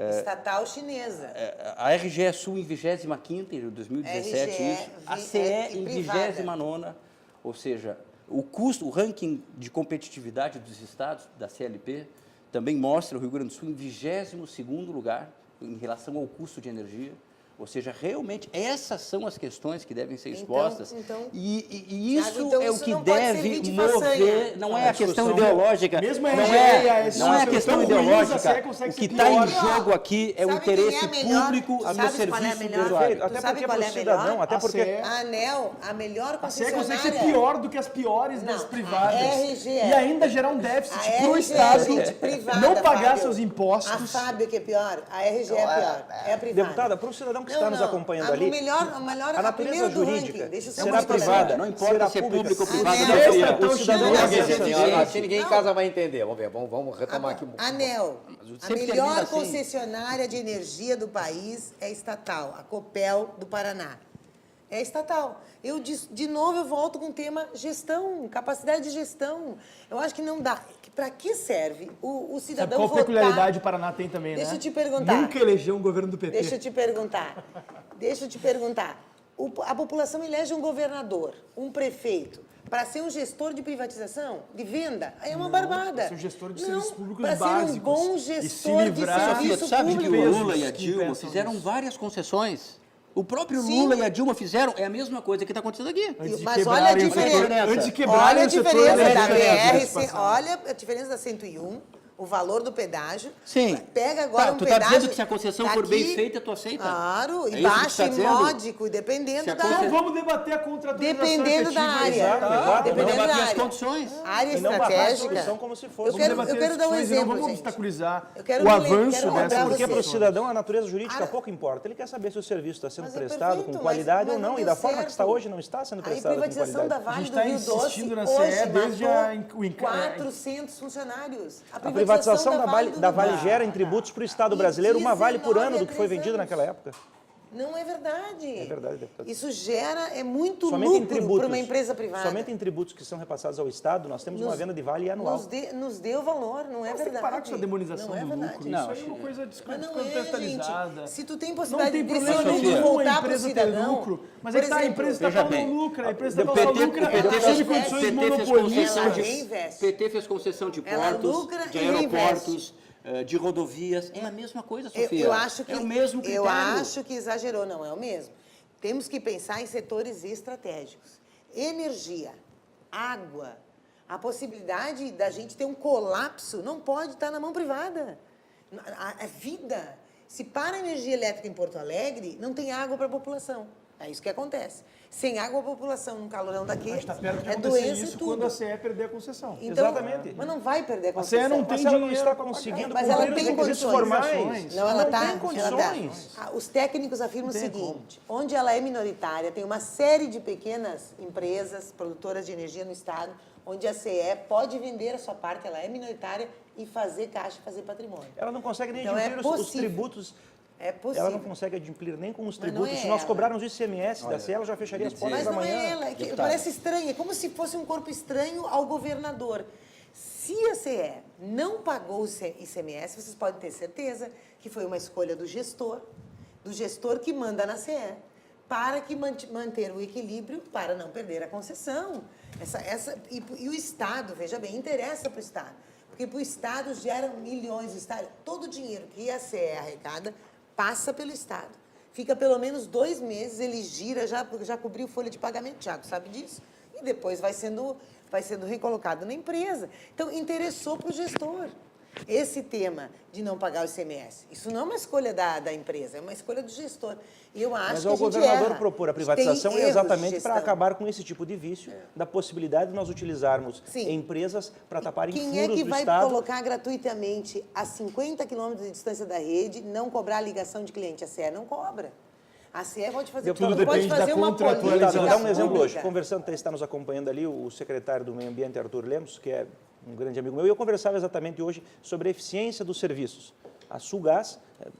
Estatal chinesa.
A RGE Sul em 25ª em 2017,
RGE,
a CE em 29ª, ou seja, o ranking de competitividade dos estados, da CLP, também mostra o Rio Grande do Sul em 22º lugar em relação ao custo de energia. Ou seja, realmente, essas são as questões que devem ser expostas. E isso
Thiago,
é o
isso
que
não pode
deve
servir de
mover,
façanha.
não é a questão ideológica,
Mesmo a
não
RGE
é,
e a SE
não é a
são
questão
tão ruins, a
ideológica.
SE consegue
O
ser
que está em
pior.
jogo aqui é o
Sabe quem
interesse
é a melhor?
público e o
Sabe qual é a
serviço do
melhor?
usuário.
Até
Tu sabe
porque
qual
para
é
o
a
cidadão,
melhor?
até porque...
A ANEEL, a melhor
A SE
concessionária...
consegue ser pior do que as piores das
Não,
privadas.
a RGE.
E ainda gerar um déficit
A
para o
RGE,
Estado
gente, privada,
não pagar
Fábio.
seus
A
impostos.
Fábio que é pior, a RGE é pior, é a privada.
Deputada, para o cidadão que está nos acompanhando ali,
a
natureza
primeira do
jurídica
ranking, deixa eu só
será
completar.
privada,
não importa
será
se é
pública.
público ou privado,
ANEEL,
não
Esta
é
tão
o cidadão
chinesa.
vai
Assim,
ser
ó, assim ninguém em
Não.
casa vai entender. Vamos ver, vamos retomar aqui.
ANEEL, a
sempre termina
melhor
assim.
concessionária de energia do país é estatal, a Copel do Paraná. É estatal. De novo, eu volto com o tema gestão, capacidade de gestão. Eu acho que não dá. Para que serve o
Sabe
cidadão
qual
votar?
peculiaridade o Paraná tem também, né?
Deixa eu te perguntar.
Nunca elegeu um governo do PT.
Deixa eu te perguntar. A população elege um governador, um prefeito, para ser um gestor de privatização, de venda. Aí é uma barbada.
Para ser um gestor de serviços públicos
para
básicos.
ser um bom
E se
gestor de
livrar-
Sofia,
serviço
tu sabe que
público.
o Lula e a
que
Dilma
pensam
fizeram
nisso.
várias concessões. O próprio
Sim.
Lula e a Dilma fizeram, é a mesma coisa que está acontecendo aqui.
Antes de
Mas olha a
quebrarem o
diferença.
setor- Antes de
Olha
quebrarem
a
o setor
diferença da
energético.
BR, olha a diferença da 101, o valor do pedágio.
Sim.
Pega agora
Tá,
um
tu tá
pedágio...
dizendo que se a concessão for
daqui-
bem feita, tu aceita?
Claro,
É
e
isso que tu
baixo
tá
e
dizendo?
módico, dependendo
Se a
da...
concessão-
Então vamos debater a contratualização
Dependendo da
efetiva.
área.
Exato, exato.
Vamos
Dependendo da
debater as
área.
condições.
Área
E não barrar a
estratégica.
solução como se fosse.
Eu quero dar um
discussões e não
exemplo,
vamos
gente.
obstaculizar
Eu quero
o
me
avanço
quero
dessa
lembrar
Porque
vocês.
para o
Sim.
cidadão a natureza jurídica
Ah,
pouco importa. Ele quer saber se o serviço está sendo
Mas é
prestado
perfeito,
com
mas
qualidade ou
não
não. E
deu
da forma que está
certo.
hoje, não está sendo
A
prestado com
privatização da
qualidade.
Vale
A gente
do
tá
Rio Doce
insistindo na
hoje
CE desde
matou
o
400 funcionários.
A privatização da Vale
do
gera em tributos para o Estado brasileiro uma Vale por ano do que foi vendido naquela época.
Não é verdade.
É verdade, deputado.
Isso é muito
Somente em
lucro
tributos.
para uma empresa privada.
Somente em tributos que são repassados ao Estado, nós temos uma venda de Vale anual.
Nos deu valor, não é
Você tem
verdade.
que parar com essa demonização
não é
do
verdade.
lucro.
Não,
Isso aí é uma coisa
Mas não é,
descontextualizada.
gente. Se tu tem
Não
possibilidade
tem
de
problema
Sofia.
nenhum a
voltar para o
empresa ter
cidadão...
lucro. Mas
por
é que tá, a
exemplo,
empresa
veja
estatal
bem,
não lucra. A empresa
o
estatal só
PT
lucra
ela
sob
reinveste.
condições
PT fez
monopolistas.
Ela
concessão
reinveste.
PT fez concessão de
Ela
portos,
lucra
de
e reinveste.
aeroportos, de rodovias. É a mesma coisa, Sofia.
Eu acho que,
é o mesmo critério.
Eu acho que exagerou, não é o mesmo. Temos que pensar em setores estratégicos. Energia, água, a possibilidade da gente ter um colapso não pode estar na mão privada. A vida. Se para a energia elétrica em Porto Alegre, não tem água para a população. É isso que acontece. Sem água, a população, num calorão daquele,
Está perto de
é
acontecer
doença e
isso
tudo.
quando a CE perder a concessão.
Então,
Exatamente.
Mas não vai perder a
A
concessão.
CE não tem
Mas ela não
dinheiro
está
para pagar.
conseguindo
Mas ela
cumprir os
tem
requisitos
condições.
formais.
Não, ela
tem
tá.
condições.
Os técnicos afirmam o seguinte: onde ela é minoritária, tem uma série de pequenas empresas produtoras de energia no estado, onde a CE pode vender a sua parte, ela é minoritária, e fazer caixa, fazer patrimônio.
Ela não consegue nem
Então, é
adimplir os
possível.
tributos.
É possível.
Ela não consegue adimplir nem com os
Mas não
tributos.
é
Se nós
ela.
cobrarmos o ICMS da CE, ela já fecharia as portas
Mas
da
não
manhã.
é ela, que
Deputada.
parece estranho, é como se fosse um corpo estranho ao governador. Se a CE não pagou o ICMS, vocês podem ter certeza que foi uma escolha do gestor que manda na CE, para que manter o equilíbrio, para não perder a concessão. E o Estado, veja bem, interessa para o Estado, porque para o Estado gera milhões de Estado. Todo o dinheiro que a CE arrecada passa pelo Estado. Fica pelo menos 2 meses, ele gira, já cobriu folha de pagamento, Thiago sabe disso, e depois vai sendo recolocado na empresa. Então, interessou para o gestor. esse tema de não pagar o ICMS. Isso não é uma escolha da empresa, é uma escolha do gestor. E eu acho
Mas
que a
o
gente
governador
erra.
propor a
Tem
privatização
erros de
exatamente para
gestão.
acabar com esse tipo de vício, da possibilidade de nós utilizarmos
Sim.
empresas para taparem
Quem
furos
é que
do
vai
Estado.
colocar gratuitamente a 50 quilômetros de distância da rede, não cobrar a ligação de cliente? A CE não cobra. A CE pode fazer,
Tudo
pode
depende da
fazer uma
contratualização.
política
Vou dar um exemplo
pública.
hoje. Conversando, está nos acompanhando ali o secretário do Meio Ambiente, Arthur Lemos, que é um grande amigo meu, e eu conversava exatamente hoje sobre a eficiência dos serviços. A Sulgás,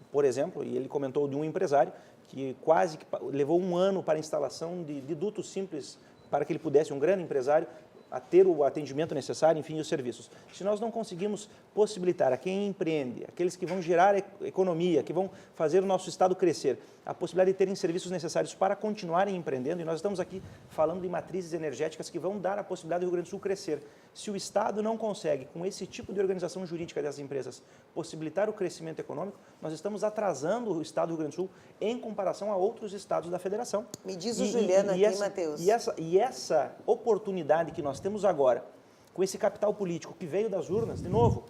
por exemplo, e ele comentou de um empresário que quase que levou 1 ano para a instalação de dutos simples para que ele pudesse, um grande empresário, a ter o atendimento necessário, enfim, os serviços. Se nós não conseguimos possibilitar a quem empreende, aqueles que vão gerar economia, que vão fazer o nosso Estado crescer, a possibilidade de terem serviços necessários para continuarem empreendendo, e nós estamos aqui falando de matrizes energéticas que vão dar a possibilidade do Rio Grande do Sul crescer. Se o Estado não consegue, com esse tipo de organização jurídica das empresas, possibilitar o crescimento econômico, nós estamos atrasando o Estado do Rio Grande do Sul em comparação a outros estados da Federação.
Me diz o Juliano aqui, Matheus.
E essa oportunidade que nós temos agora, com esse capital político que veio das urnas, de novo,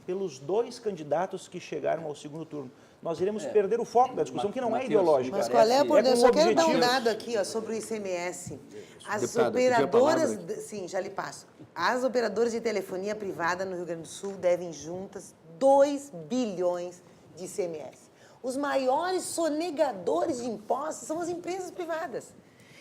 pelos 2 candidatos que chegaram ao segundo turno, nós iremos perder o foco da discussão, que não é
Matheus,
ideológica.
Mas qual é a
com
Eu só quero dar um
objetivos.
dado aqui, ó, sobre o ICMS. As
Deputado,
operadoras,
pedir a
sim, já lhe passo. As operadoras de telefonia privada no Rio Grande do Sul devem juntas 2 bilhões de ICMS. Os maiores sonegadores de impostos são as empresas privadas.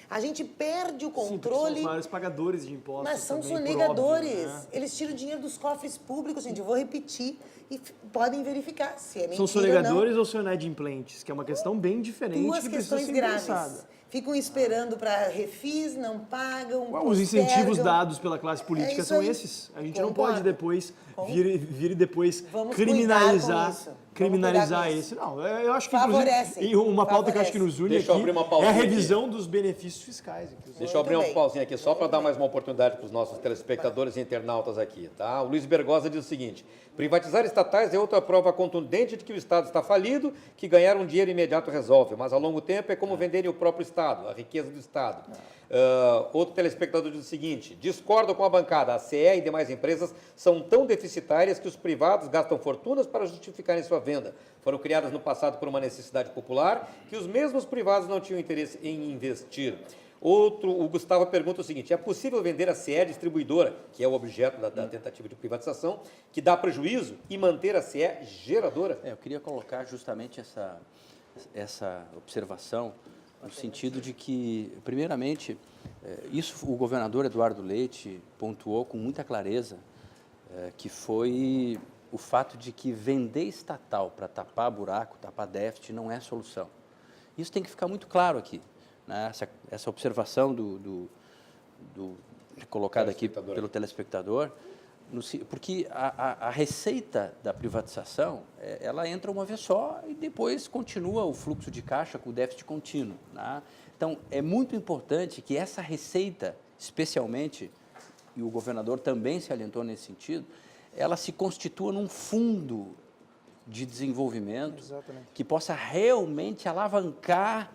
A gente perde o
Sim, porque são os
controle.
maiores pagadores de impostos.
Mas são
também, por
sonegadores.
óbvio, né?
Eles tiram dinheiro dos cofres públicos, gente. Eu vou repetir e podem verificar se é mentira
São
ou
sonegadores ou são inadimplentes? Que é uma questão bem diferente.
Duas
que precisa
questões
ser
graves.
pensada.
Ficam esperando para refis, não pagam.
Os incentivos
postergam.
dados pela classe política
isso
são
aí.
esses. A gente não
Concordo.
pode depois vir e depois
Vamos
criminalizar,
cuidar com isso. Vamos cuidar com isso.
esse. Não, eu acho que
Favorecem.
inclusive, e uma pauta que eu acho que
Favorecem.
nos une
Deixa eu
aqui
abrir uma
é a
pausinha aqui.
revisão dos benefícios fiscais. inclusive.
Deixa eu abrir
Muito
uma
bem.
pausinha aqui, só para dar mais uma oportunidade para os nossos telespectadores e internautas aqui, tá? O Luiz Bergosa diz o seguinte: privatizar estatais é outra prova contundente de que o Estado está falido, que ganhar um dinheiro imediato resolve, mas a longo tempo é como venderem o próprio Estado, a riqueza do Estado. Outro telespectador diz o seguinte: discordo com a bancada, a CE e demais empresas são tão deficitárias que os privados gastam fortunas para justificarem sua venda. Foram criadas no passado por uma necessidade popular que os mesmos privados não tinham interesse em investir. O Gustavo pergunta o seguinte: é possível vender a CE distribuidora, que é o objeto da tentativa de privatização, que dá prejuízo, e manter a CE geradora?
Eu queria colocar justamente essa observação no sentido de que, primeiramente, isso o governador Eduardo Leite pontuou com muita clareza, que foi o fato de que vender estatal para tapar buraco, tapar déficit, não é solução. Isso tem que ficar muito claro aqui, né? Essa observação colocada aqui pelo telespectador, porque a receita da privatização, ela entra uma vez só e depois continua o fluxo de caixa com o déficit contínuo, né? Então, é muito importante que essa receita, especialmente, e o governador também se alientou nesse sentido, ela se constitua num fundo de desenvolvimento que possa realmente alavancar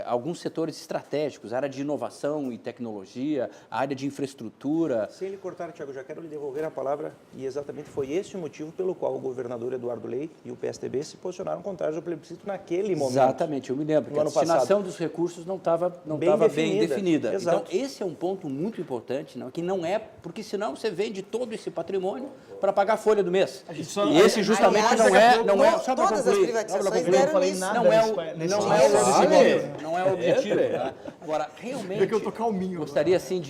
alguns setores estratégicos, a área de inovação e tecnologia, a área de infraestrutura.
Sem lhe cortar, Tiago, já quero lhe devolver a palavra, e exatamente foi esse o motivo pelo qual o governador Eduardo Leite e o PSDB se posicionaram contrários ao plebiscito naquele momento.
Exatamente, eu me lembro que a destinação dos recursos não estava bem definida.
Exato.
Então, esse é um ponto muito importante, que não é, porque senão você vende todo esse patrimônio para pagar a folha do mês. E esse justamente
Aliás,
não é
só pra todas as privatizações deram isso.
Não é o objetivo. Né? Agora, realmente,
que eu tô calminho
gostaria assim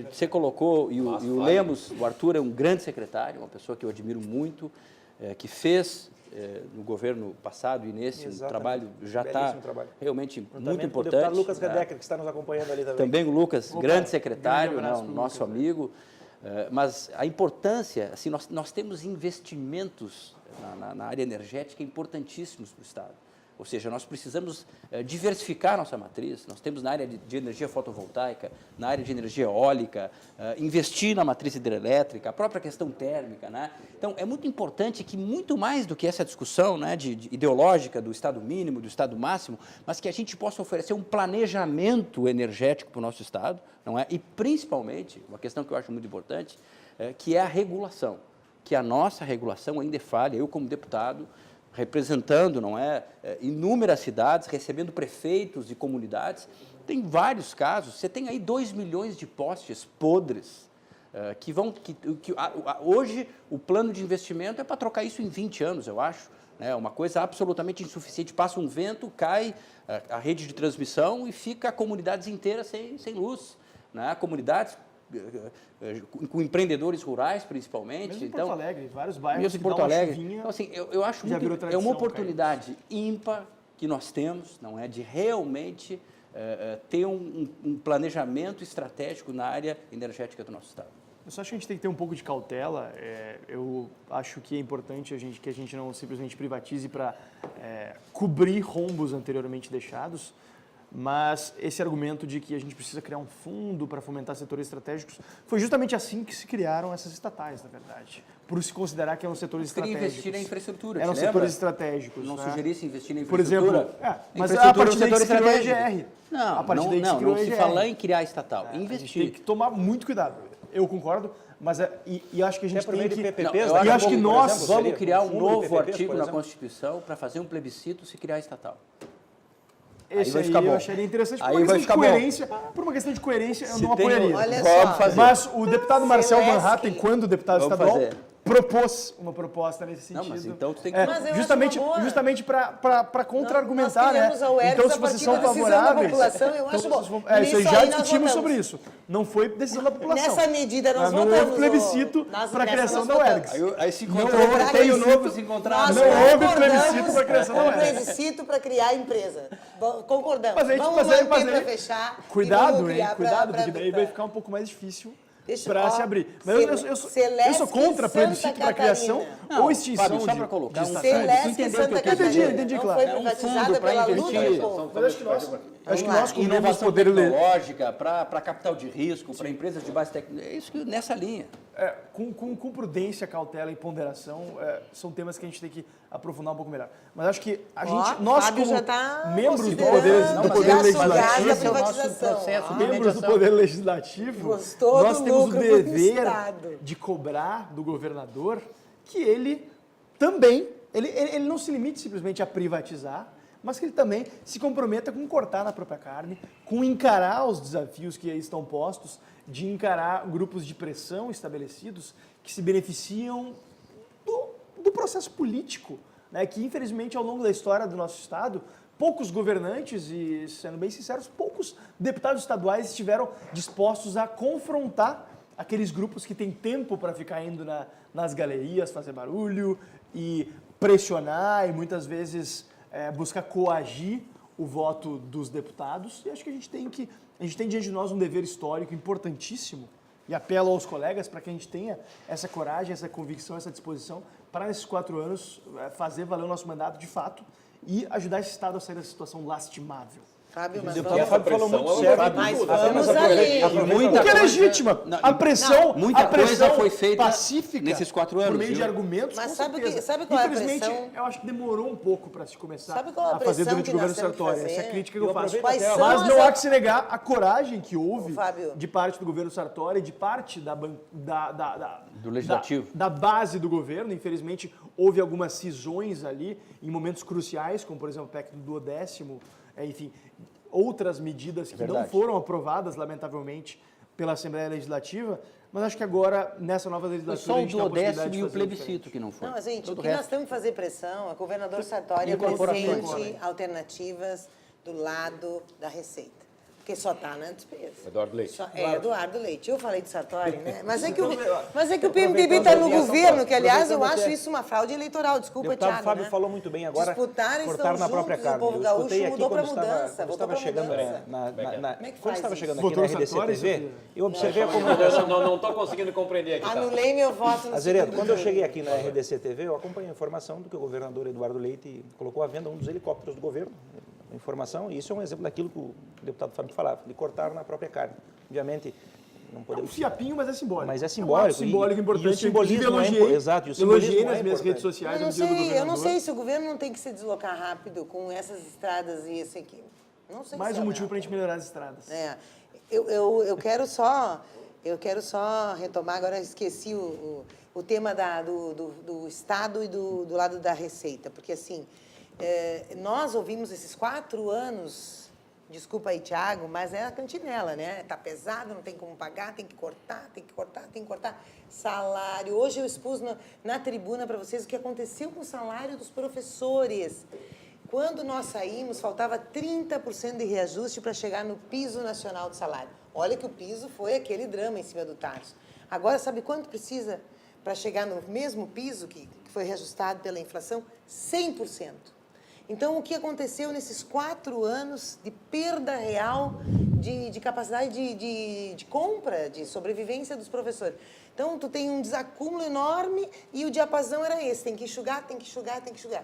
você colocou, e o Lemos, o Arthur é um grande secretário, uma pessoa que eu admiro muito, que fez no governo passado e nesse um trabalho já está realmente muito importante.
O deputado Lucas Redecker, que está nos acompanhando ali também.
Também o Lucas, grande secretário,
grande abraço
né,
pro
nosso
Lucas,
amigo. Mas a importância, assim, nós temos investimentos na área energética importantíssimos para o Estado. Ou seja, nós precisamos diversificar nossa matriz. Nós temos na área de energia fotovoltaica, na área de energia eólica, investir na matriz hidrelétrica, a própria questão térmica, né? Então, é muito importante que, muito mais do que essa discussão, né, de ideológica do Estado mínimo, do Estado máximo, mas que a gente possa oferecer um planejamento energético para o nosso Estado, não é? E, principalmente, uma questão que eu acho muito importante, que é a regulação. que a nossa regulação ainda é falha. Eu, como deputado, representando, não é, inúmeras cidades, recebendo prefeitos e comunidades, tem vários casos. Você tem aí 2 milhões de postes podres, hoje o plano de investimento é para trocar isso em 20 anos, eu acho. É uma coisa absolutamente insuficiente. Passa um vento, cai a rede de transmissão e fica comunidades inteiras sem luz. Né? Comunidades com empreendedores rurais, principalmente.
Mesmo em
então,
Porto Alegre, vários bairros
mesmo em
que
Porto
dá uma
Alegre.
chuvinha,
Então, assim, eu acho
já virou
muito, é
tradição,
uma oportunidade ímpar que nós temos, não é, de realmente ter um planejamento estratégico na área energética do nosso estado.
Eu só acho que a gente tem que ter um pouco de cautela. Eu acho que é importante que a gente não simplesmente privatize para cobrir rombos anteriormente deixados, mas esse argumento de que a gente precisa criar um fundo para fomentar setores estratégicos, foi justamente assim que se criaram essas estatais, na verdade, por se considerar que eram setores
Queria
estratégicos.
investir na infraestrutura,
Eram
te
setores
lembra?
estratégicos.
Não
né?
sugerisse investir na
Por
infraestrutura.
exemplo, mas
infraestrutura
a partir
é um
daí que
setor
se criou a
estratégico.
EGR.
Não,
A partir daí que se criou
não
a
se
EGR.
falar em criar estatal,
A gente
investir.
tem que tomar muito cuidado. Eu concordo, mas eu acho que a gente
Até por
tem
meio de
que...
PPPs,
Não,
eu acho que nós
vamos criar um
fundo de
novo
PPPs,
artigo
por
na
exemplo.
Constituição para fazer um plebiscito se criar estatal.
Esse
vai
aí
ficar
eu
bom.
acharia interessante por
Aí
uma
vai
questão de
ficar bom.
coerência. Por uma questão de coerência, eu
Se
não
tem-
apoiaria.
Olha
Vamos
só.
fazer.
Mas o deputado Marcel Van
Zelensky.
Hatten, quando deputado
Vamos
estadual,
fazer.
propôs uma proposta nesse
Não,
sentido.
mas então tu tem que...
Mas eu acho
justamente
uma boa.
justamente para contra-argumentar,
Nós
né?
criamos a UERGS
Então, se
a
vocês
partir
são
da decisão da
favoráveis...
população, eu acho
então,
bom.
vocês vão- isso aí
Nisso
já
aí nós
discutimos
votamos.
sobre isso. Não foi decisão da população.
Nessa medida nós
Não
votamos.
houve plebiscito
nós-
para a
nessa
criação
nós
da
votamos.
UERGS.
Aí se
Não
encontrou
houve
o velho
plebiscito.
novo, se encontraram.
Nós
Não houve
concordamos
plebiscito para a criação da
com o
UERGS.
plebiscito para criar a empresa. Concordamos.
Mas aí,
vamos
mas aí-
manter
mas aí-
para fechar. e
Cuidado,
vamos
hein?
criar
Cuidado,
pra-
porque daí vai ficar um pouco mais difícil
Deixa-
para
ó,
se abrir. Mas eu sou contra
Celeste
plebiscito
Santa
para criação
Catarina.
Não,
ou extinção
Fábio, só
de
para colocar
de
um
estatais.
Celeste
entendeu o que
Santa
eu quis
Catarina.
dizer?
Entendi,
Não
claro.
foi
É um
privatizada
fundo pra
pela luta
investir.
do povo.
Mas acho que nós como temos
Inovação
poder
tecnológica, para capital de risco, para empresas de base técnica, é isso que nessa linha.
com prudência, cautela e ponderação, são temas que a gente tem que aprofundar um pouco melhor. Mas acho que nós
Fábio
como
já tá
membros do
considerando
poder
tirar
legislativo,
gás da
esse é o nosso
privatização.
processo de
membros do
mediação.
Poder Legislativo,
Gostou
nós
do
temos o
lucro pro
dever
Estado.
de cobrar do governador que ele também, ele não se limite simplesmente a privatizar, mas que ele também se comprometa com cortar na própria carne, com encarar os desafios que aí estão postos, de encarar grupos de pressão estabelecidos que se beneficiam do processo político, né, que infelizmente ao longo da história do nosso Estado, poucos governantes e, sendo bem sinceros, poucos deputados estaduais estiveram dispostos a confrontar aqueles grupos que têm tempo para ficar indo nas galerias, fazer barulho e pressionar e muitas vezes buscar coagir o voto dos deputados. E acho que a gente tem diante de nós um dever histórico importantíssimo e apelo aos colegas para que a gente tenha essa coragem, essa convicção, essa disposição para nesses 4 anos fazer valer o nosso mandato de fato e ajudar esse Estado a sair dessa situação lastimável.
Fábio, mas
O
vamos...
deputado Fábio falou
pressão,
muito
ela
sério.
vai pra
Mas
tudo.
vamos
Apenas
ali.
Muita
O que é
coisa-
legítima.
Não,
A pressão,
muita
a pressão
coisa foi feita
pacífica
nesses 4 anos,
por meio de
viu?
argumentos,
Mas
com
sabe
certeza.
sabe qual é a
Infelizmente,
pressão?
eu acho que demorou um pouco para se começar
Sabe qual é a
a fazer
pressão
durante
que
o
nós
governo
temos que
Sartori.
fazer?
Essa é a crítica que
Eu
eu faço.
aproveito
Quais
até
são
Mas
as
não há
a-
que se negar a coragem que houve
Fábio.
de parte do governo Sartori, de parte
Do legislativo.
da base do governo. Infelizmente, houve algumas cisões ali em momentos cruciais, como por exemplo o PEC do 10º, enfim, outras medidas que não
verdade.
foram aprovadas, lamentavelmente, pela Assembleia Legislativa, mas acho que agora, nessa nova
Foi
legislatura,
só
a
o
gente tem a possibilidade
duodécimo
de
e o
fazer
plebiscito
diferente.
que não foi.
Não, gente,
Todo
o
o
que
resto-
nós temos que fazer pressão, o governador Sartori
Incorporações.
apresente alternativas do lado da Receita. Porque só está na despesa.
Eduardo Leite.
Eduardo Leite. Eu falei de Sartori, né? Mas é que o PMDB está no governo, que aliás eu acho isso uma fraude eleitoral.
O
Desculpa,
deputado
Thiago.
Fábio
né?
falou muito bem agora,
Disputarem,
cortar
estão
na própria
juntos, o
carne.
povo
Eu
gaúcho
escutei aqui
mudou
quando
pra mudança,
estava
votou pra
chegando
mudança. Como é que
quando
faz
estava
isso?
chegando aqui
Votou
na
no
RDC
Sartori,
TV,
Sofia?
eu observei a comunicação.
Não estou conseguindo compreender aqui. Tá?
Anulei meu voto no
Azeredo,
segundo
quando eu
turno.
cheguei aqui na RDC TV, eu acompanhei a informação do que o governador Eduardo Leite colocou à venda um dos helicópteros do governo. Informação, e isso é um exemplo daquilo que o deputado Fábio falava, de cortar na própria carne. Obviamente, não
É um
podemos...
fiapinho, mas é simbólico.
Mas é simbólico.
É um ato simbólico
e
importante.
o simbolismo
Inclusive,
é
elogiei,
exato, e o simbolismo
elogiei
é
nas minhas
importante.
redes sociais
Eu
no dia do
não
governador.
sei se o governo não tem que se deslocar rápido com essas estradas e esse aqui. Não sei
Mais
se
um
é
motivo para a
real.
gente melhorar as estradas.
Eu quero só retomar, agora eu esqueci o tema do Estado e do lado da Receita, porque assim, nós ouvimos esses 4 anos, desculpa aí, Thiago, mas é a cantinela, né? Está pesado, não tem como pagar, tem que cortar, tem que cortar, tem que cortar. Salário. Hoje eu expus na tribuna para vocês o que aconteceu com o salário dos professores. Quando nós saímos, faltava 30% de reajuste para chegar no piso nacional de salário. Olha que o piso foi aquele drama em cima do Tarso. Agora, sabe quanto precisa para chegar no mesmo piso que foi reajustado pela inflação? 100%. Então, o que aconteceu nesses 4 anos de perda real de capacidade de compra, de sobrevivência dos professores? Então, tu tem um desacúmulo enorme e o diapasão era esse, tem que enxugar, tem que enxugar, tem que enxugar.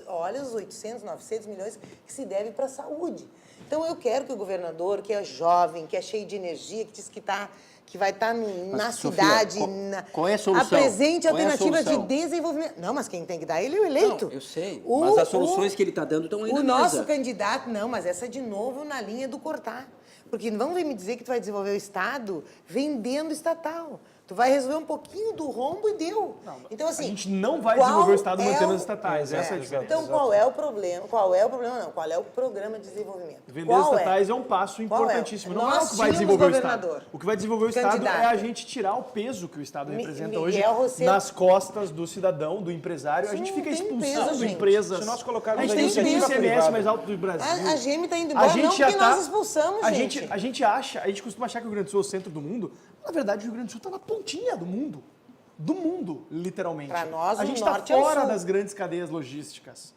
Olha os 800, 900 milhões que se deve para a saúde. Então, eu quero que o governador, que é jovem, que é cheio de energia, que diz que vai estar na cidade,
qual é a solução?
apresente alternativas de desenvolvimento. Não, mas quem tem que dar ele é o eleito.
Não, eu sei, mas as soluções que ele está dando estão aí na mesa.
O nosso candidato, não, mas essa de novo na linha do cortar. Porque não vem me dizer que tu vai desenvolver o Estado vendendo estatal. Tu vai resolver um pouquinho do rombo e deu. Então, assim,
a gente não vai desenvolver o Estado mantendo as estatais. Essa é a diferença.
Então, qual é o problema? Qual é o problema? Não, qual é o programa de desenvolvimento?
Vender as estatais é um passo importantíssimo. Não é o que vai desenvolver o Estado. O que vai desenvolver o Estado é a gente tirar o peso que o Estado representa hoje nas costas do cidadão, do empresário. A gente fica expulsando empresas.
Se nós colocarmos
a gente tem o ICMS mais alto do Brasil.
A GM está indo embora, não porque nós expulsamos, gente.
A gente costuma achar que o Rio Grande do Sul é o centro do mundo. Na verdade, o Rio Grande do Sul está na pontinha do mundo. Do mundo, literalmente.
Para nós,
a gente está fora das grandes cadeias logísticas.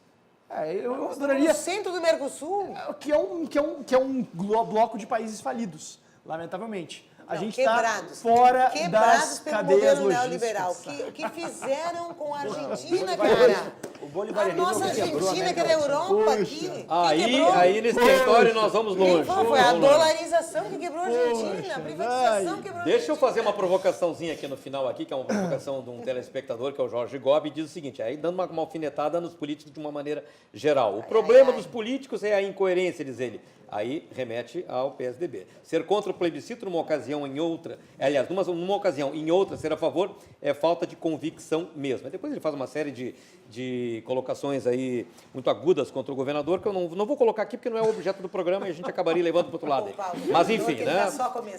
Eu adoraria...
No centro do Mercosul.
Que é um bloco de países falidos, lamentavelmente. A gente está fora das cadeias logísticas.
O que fizeram com a Argentina, cara? A nossa Argentina, que era a Europa aqui.
Aí nesse território nós vamos longe.
Foi a dolarização que quebrou a Argentina, a privatização quebrou a Argentina.
Deixa eu fazer uma provocaçãozinha aqui no final, aqui, que é uma provocação de um telespectador, que é o Jorge Gobi, e diz o seguinte, aí dando uma alfinetada nos políticos de uma maneira geral. O problema dos políticos é a incoerência, diz ele. Aí remete ao PSDB. Ser contra o plebiscito numa ocasião, em outra, aliás, numa ocasião, em outra, ser a favor, é falta de convicção mesmo. Aí depois ele faz uma série de colocações aí muito agudas contra o governador, que eu não vou colocar aqui porque não é o objeto do programa e a gente acabaria levando para o outro lado. Mas enfim, né?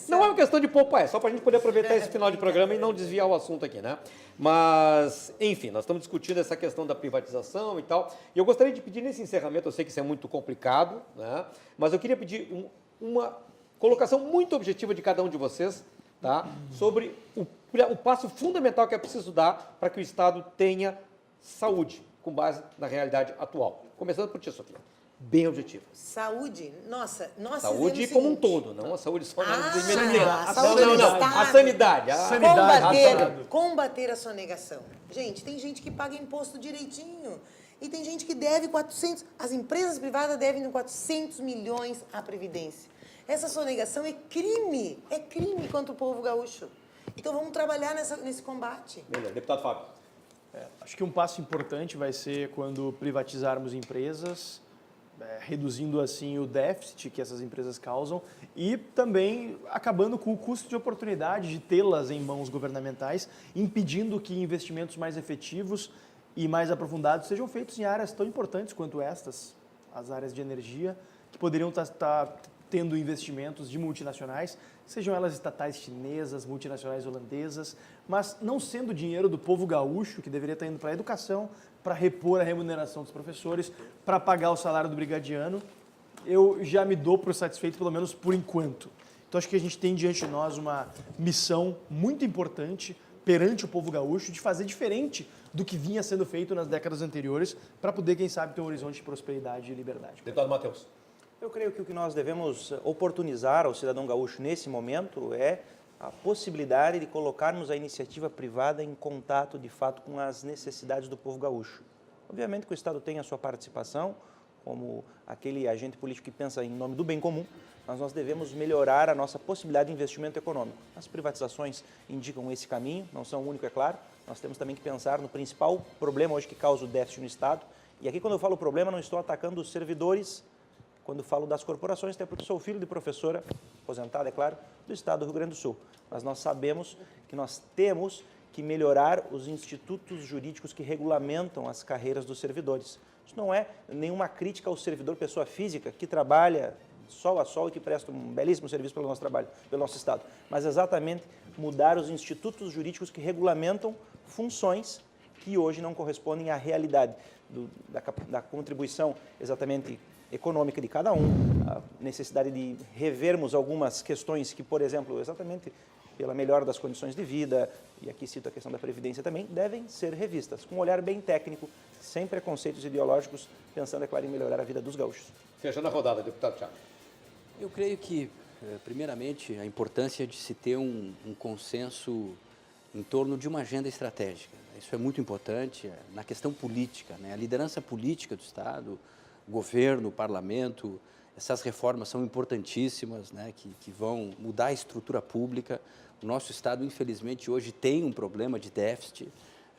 Não é uma questão de poupar, é só para a gente poder aproveitar esse final de programa e não desviar o assunto aqui, né? Mas, enfim, nós estamos discutindo essa questão da privatização e tal. E eu gostaria de pedir nesse encerramento, eu sei que isso é muito complicado, né? Mas eu queria pedir uma colocação muito objetiva de cada um de vocês, tá? Sobre o passo fundamental que é preciso dar para que o Estado tenha saúde, com base na realidade atual. Começando por ti, Sofia. Bem objetivo.
Saúde? Nossa,
saúde como um todo, não a saúde só na
a
sanidade.
Combater a sonegação. Gente, tem gente que paga imposto direitinho e tem gente que deve 400... As empresas privadas devem 400 milhões à Previdência. Essa sonegação é crime contra o povo gaúcho. Então vamos trabalhar nesse combate.
Beleza. Deputado Fábio.
Acho que um passo importante vai ser quando privatizarmos empresas, reduzindo assim o déficit que essas empresas causam e também acabando com o custo de oportunidade de tê-las em mãos governamentais, impedindo que investimentos mais efetivos e mais aprofundados sejam feitos em áreas tão importantes quanto estas, as áreas de energia, que poderiam estar tendo investimentos de multinacionais, sejam elas estatais chinesas, multinacionais holandesas, mas não sendo dinheiro do povo gaúcho, que deveria estar indo para a educação, para repor a remuneração dos professores, para pagar o salário do brigadiano, eu já me dou por satisfeito, pelo menos por enquanto. Então, acho que a gente tem diante de nós uma missão muito importante perante o povo gaúcho de fazer diferente do que vinha sendo feito nas décadas anteriores, para poder, quem sabe, ter um horizonte de prosperidade e liberdade.
Deputado Matheus.
Eu creio que o que nós devemos oportunizar ao cidadão gaúcho nesse momento é a possibilidade de colocarmos a iniciativa privada em contato, de fato, com as necessidades do povo gaúcho. Obviamente que o Estado tem a sua participação, como aquele agente político que pensa em nome do bem comum, mas nós devemos melhorar a nossa possibilidade de investimento econômico. As privatizações indicam esse caminho, não são o único, é claro. Nós temos também que pensar no principal problema hoje que causa o déficit no Estado. E aqui, quando eu falo problema, não estou atacando os servidores, quando falo das corporações, até porque sou filho de professora, aposentada, é claro, do Estado do Rio Grande do Sul. Mas nós sabemos que nós temos que melhorar os institutos jurídicos que regulamentam as carreiras dos servidores. Isso não é nenhuma crítica ao servidor pessoa física que trabalha sol a sol e que presta um belíssimo serviço pelo nosso trabalho, pelo nosso Estado, mas exatamente mudar os institutos jurídicos que regulamentam funções que hoje não correspondem à realidade da contribuição exatamente econômica de cada um, a necessidade de revermos algumas questões que, por exemplo, exatamente pela melhora das condições de vida, e aqui cito a questão da Previdência também, devem ser revistas, com um olhar bem técnico, sem preconceitos ideológicos, pensando, é claro, em melhorar a vida dos gaúchos.
Fechando a rodada, deputado Thiago.
Eu creio que, primeiramente, a importância de se ter um consenso em torno de uma agenda estratégica. Isso é muito importante na questão política, né? A liderança política do Estado, o governo, o parlamento, essas reformas são importantíssimas, né? que vão mudar a estrutura pública. O nosso Estado, infelizmente, hoje tem um problema de déficit,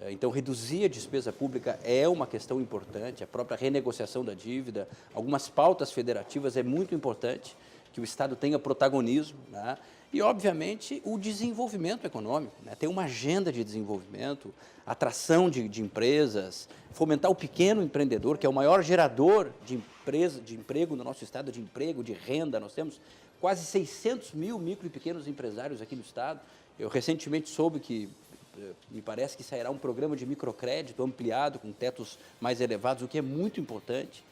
então reduzir a despesa pública é uma questão importante, a própria renegociação da dívida, algumas pautas federativas é muito importante que o Estado tenha protagonismo, né? E, obviamente, o desenvolvimento econômico, né? Ter uma agenda de desenvolvimento, atração de empresas, fomentar o pequeno empreendedor, que é o maior gerador de emprego no nosso Estado, de emprego, de renda. Nós temos quase 600 mil micro e pequenos empresários aqui no Estado. Eu recentemente soube que, me parece que sairá um programa de microcrédito ampliado, com tetos mais elevados, o que é muito importante.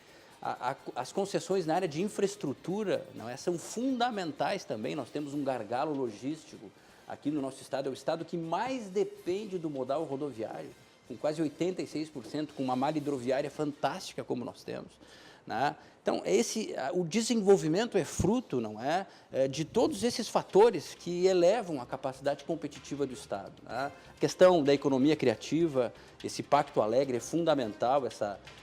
As concessões na área de infraestrutura, não é, são fundamentais também. Nós temos um gargalo logístico aqui no nosso Estado. É o Estado que mais depende do modal rodoviário, com quase 86%, com uma malha hidroviária fantástica como nós temos, né? Então, o desenvolvimento é fruto, não é, de todos esses fatores que elevam a capacidade competitiva do Estado, né? A questão da economia criativa, esse Pacto Alegre é fundamental,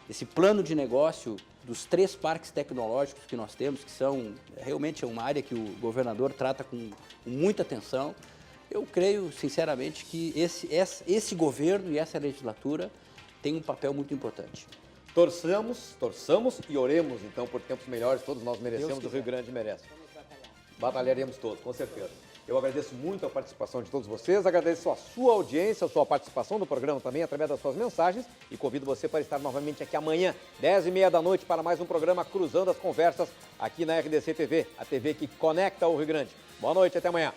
esse plano de negócio dos 3 parques tecnológicos que nós temos, que são realmente uma área que o governador trata com muita atenção. Eu creio, sinceramente, que esse governo e essa legislatura têm um papel muito importante.
Torçamos e oremos, então, por tempos melhores, todos nós merecemos, o Rio Grande merece. Batalharemos todos, com certeza. Eu agradeço muito a participação de todos vocês, agradeço a sua audiência, a sua participação no programa também, através das suas mensagens, e convido você para estar novamente aqui amanhã, 10h30 da noite, para mais um programa Cruzando as Conversas, aqui na RDC TV, a TV que conecta o Rio Grande. Boa noite, até amanhã.